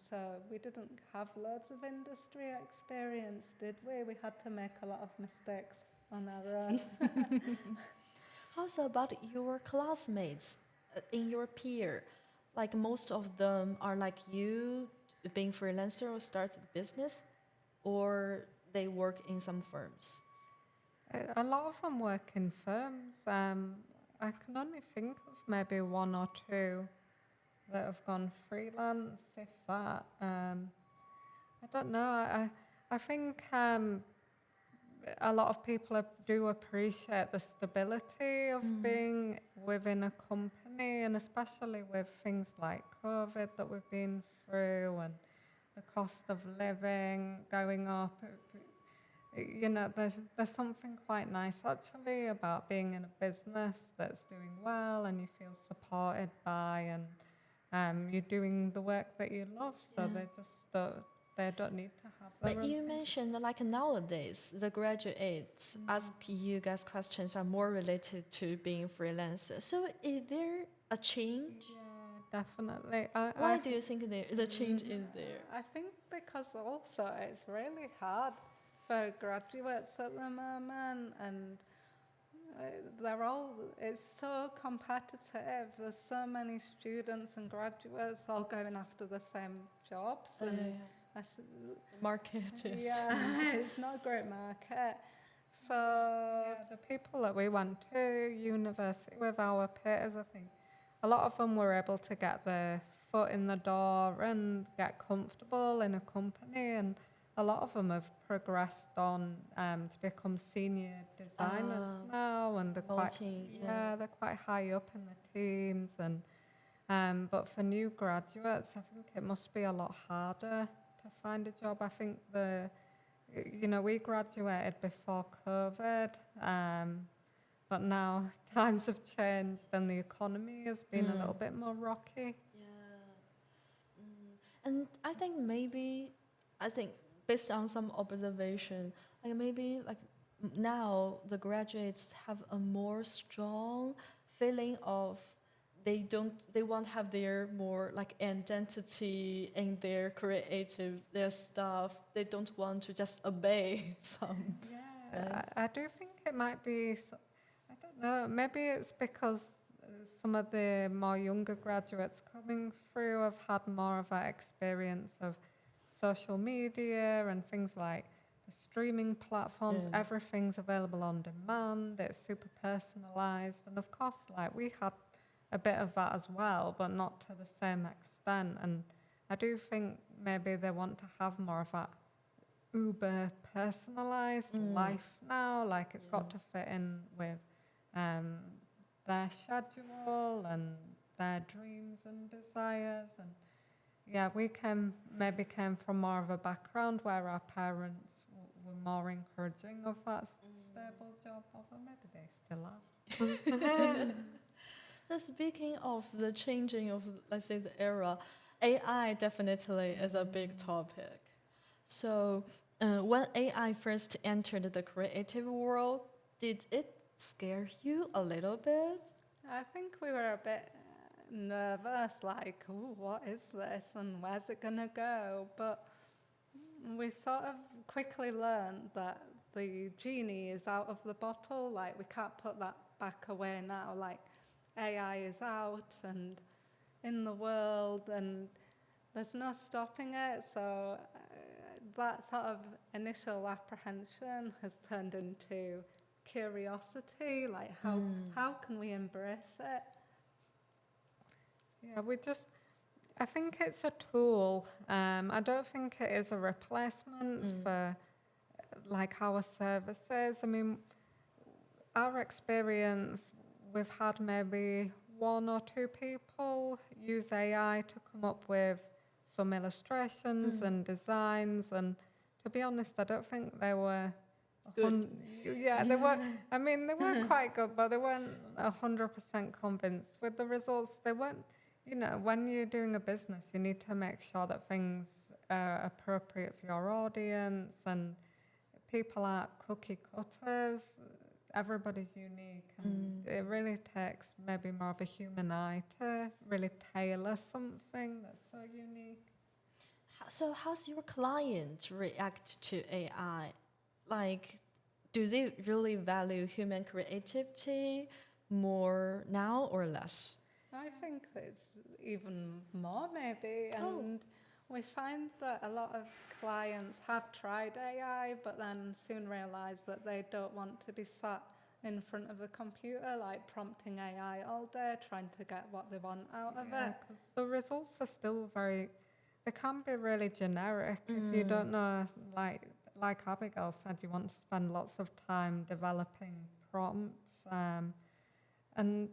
so we didn't have loads of industry experience, did we? We had to make a lot of mistakes on our own. how's about your classmates in your peer? Like most of them are like you, being freelancer or start a business, or they work in some firms. A lot of them work in firms. I can only think of maybe one or two that have gone freelance, if that. I don't know. I think a lot of people do appreciate the stability of being within a company, and especially with things like COVID that we've been through and the cost of living going up. There's something quite nice actually about being in a business that's doing well and you feel supported by, and you're doing the work that you love, so Yeah. they don't need to have their But own you thing. mentioned that like nowadays, the graduates ask you guys questions are more related to being freelancer. So is there a change? Yeah, definitely. Why do you think there is a change in there? I think because also it's really hard for graduates at the moment, and it's so competitive. There's so many students and graduates all going after the same jobs, and The market is. yeah, it's not a great market. So The people that we went to university with, our peers, I think a lot of them were able to get their foot in the door and get comfortable in a company, and a lot of them have progressed on to become senior designers now, and they're they're quite high up in the teams, and but for new graduates, I think it must be a lot harder to find a job. I think we graduated before COVID, but now times have changed and the economy has been a little bit more rocky. And I think based on some observation, like maybe like now the graduates have a more strong feeling of they want to have their more like identity in their their stuff. They don't want to just obey some. Yeah, I do think it might be. I don't know. Maybe it's because some of the more younger graduates coming through have had more of that experience of social media and things like the streaming platforms. Everything's available on demand. It's super personalized, and of course, like we had a bit of that as well, but not to the same extent. And I do think maybe they want to have more of that uber personalized life now. Like it's got to fit in with their schedule and their dreams and desires. And yeah, we came from more of a background where our parents were more encouraging of that stable job, although maybe they still are. So speaking of the changing of, let's say, the era, AI definitely is a big topic. So when AI first entered the creative world, did it scare you a little bit? I think we were a bit nervous, like, "Ooh, what is this and where's it gonna go?" But we sort of quickly learned that the genie is out of the bottle. Like we can't put that back away now. Like AI is out and in the world, and there's no stopping it. So that sort of initial apprehension has turned into curiosity. Like how can we embrace it? Yeah, I think it's a tool. I don't think it is a replacement for like our services. I mean, our experience, we've had maybe one or two people use AI to come up with some illustrations and designs, and to be honest, I don't think they were Good. yeah, they were. I mean, they were quite good, but they weren't 100% convinced with the results. They weren't. When you're doing a business, you need to make sure that things are appropriate for your audience, and people aren't cookie cutters. Everybody's unique, and it really takes maybe more of a human eye to really tailor something that's so unique. So how's your client react to AI? Like, do they really value human creativity more now or less? I think it's even more maybe, and we find that a lot of clients have tried AI but then soon realise that they don't want to be sat in front of a computer like prompting AI all day trying to get what they want out of it. Because the results are still they can be really generic if you don't know, like Abigail said, you want to spend lots of time developing prompts, and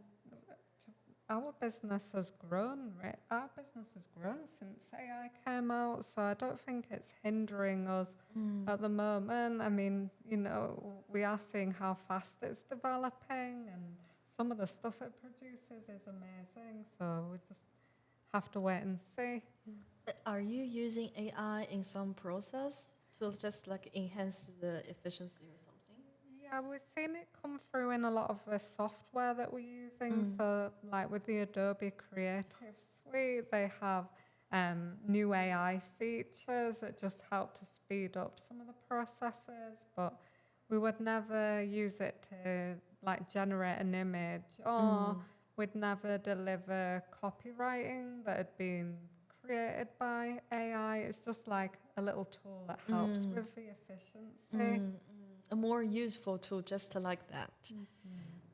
our business has grown. Right? Our business has grown since AI came out, so I don't think it's hindering us at the moment. I mean, we are seeing how fast it's developing, and some of the stuff it produces is amazing. So we just have to wait and see. Are you using AI in some process to just like enhance the efficiency or something? Yeah, we've seen it come through in a lot of the software that we're using. So, like with the Adobe Creative Suite, they have new AI features that just help to speed up some of the processes, but we would never use it to like generate an image, or we'd never deliver copywriting that had been created by AI. It's just like a little tool that helps with the efficiency. A more useful tool, just like that.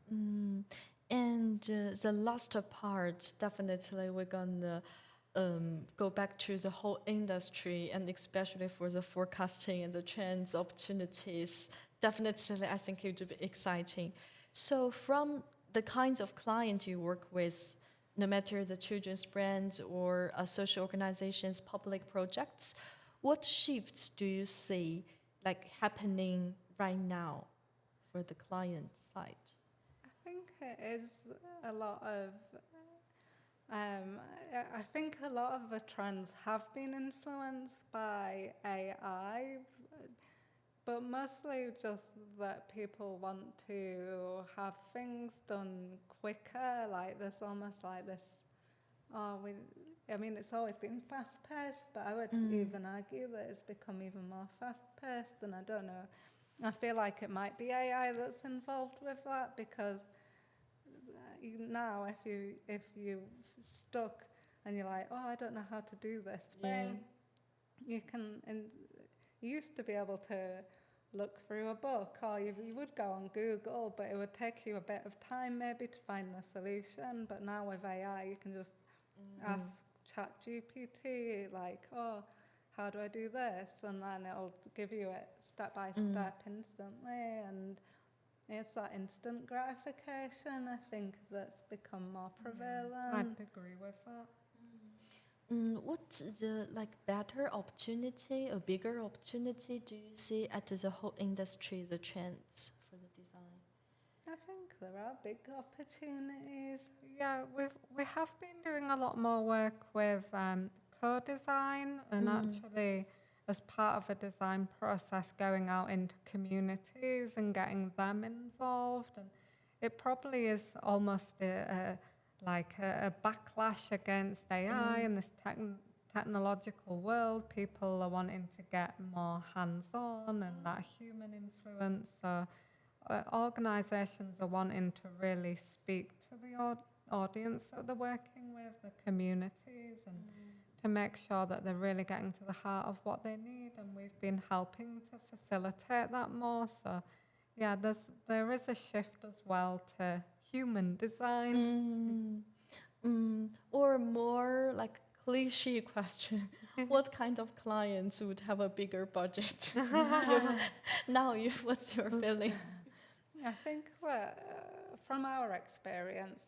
And the last part, definitely we're gonna go back to the whole industry, and especially for the forecasting and the trends, opportunities. Definitely, I think it would be exciting. So, from the kinds of clients you work with, no matter the children's brands or social organizations, public projects, what shifts do you see like happening right now for the client side? I think it is a lot of. I think a lot of the trends have been influenced by AI, but mostly just that people want to have things done quicker. Like there's almost like this. Oh, I mean, it's always been fast-paced, but I would even argue that it's become even more fast-paced. And I don't know. I feel like it might be AI that's involved with that, because now if you stuck and you're like, oh, I don't know how to do this thing, you can. And you used to be able to look through a book, or you would go on Google, but it would take you a bit of time maybe to find the solution. But now with AI, you can just ask ChatGPT, like, oh, how do I do this? And then it'll give you it step by step instantly. And it's that instant gratification, I think, that's become more prevalent. I'd agree with that. What's the like better opportunity, a bigger opportunity do you see at the whole industry, the trends for the design? I think there are big opportunities. Yeah, we have been doing a lot more work with co-design, and actually as part of a design process going out into communities and getting them involved. And it probably is almost like a backlash against AI in this technological world. People are wanting to get more hands-on and that human influence. So organisations are wanting to really speak to the audience that they're working with, the communities, and to make sure that they're really getting to the heart of what they need. And we've been helping to facilitate that more. So, yeah, there is a shift as well to human design. Or more like cliche question, what kind of clients would have a bigger budget? What's your feeling? I think that from our experience,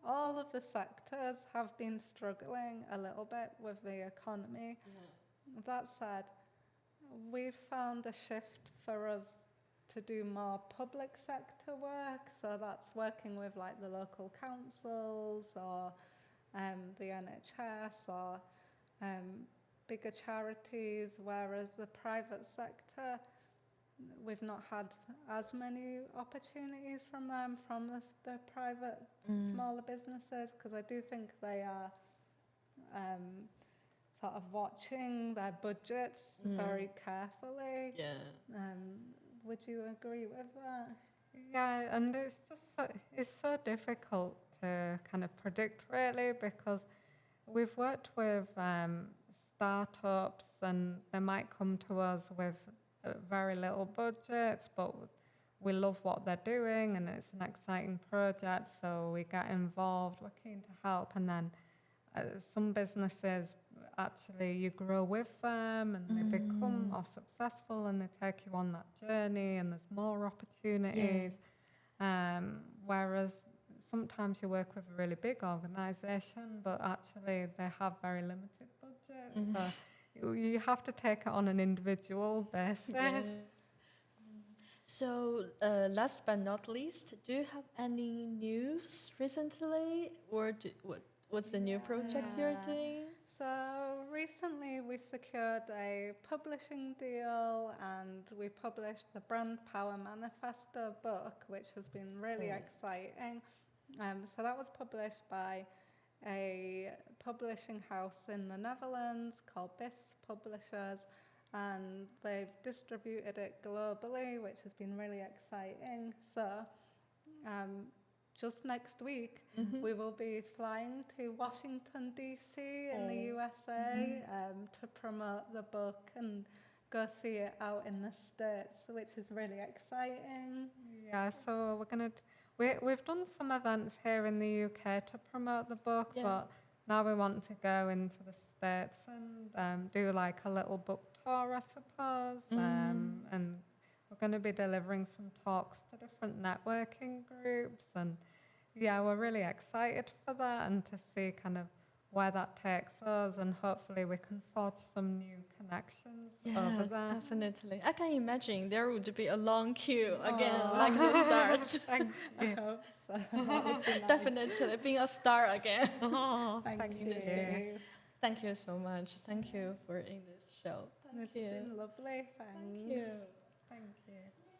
all of the sectors have been struggling a little bit with the economy. That said, we've found a shift for us to do more public sector work. So that's working with like the local councils or the NHS or bigger charities, whereas the private sector, we've not had as many opportunities from them, from the private smaller businesses, because I do think they are sort of watching their budgets very carefully. Would you agree with that? Yeah, and it's just it's so difficult to kind of predict really, because we've worked with startups and they might come to us with very little budgets, but we love what they're doing and it's an exciting project, so we get involved, we're keen to help. And then some businesses, actually you grow with them and they become more successful and they take you on that journey and there's more opportunities. Whereas sometimes you work with a really big organisation, but actually they have very limited budgets. So you have to take it on an individual basis. So, last but not least, do you have any news recently, or what's the new projects you're doing? So recently we secured a publishing deal and we published the Brand Power Manifesto book, which has been really exciting. So that was published by a publishing house in the Netherlands called BIS Publishers, and they've distributed it globally, which has been really exciting. So just next week, we will be flying to Washington, D.C. in the USA to promote the book and go see it out in the States, which is really exciting. Yeah, so we've done some events here in the UK to promote the book, but now we want to go into the States and do like a little book tour, I suppose. And we're going to be delivering some talks to different networking groups. And yeah, we're really excited for that and to see kind of where that takes us. And hopefully we can forge some new connections over there. Definitely. I can imagine there would be a long queue again, like the start. I hope so. That would be nice. Definitely being a star again. Thank you. Thank you so much. Thank you for in this show. It's been lovely. Thanks. Thank you. Thank you.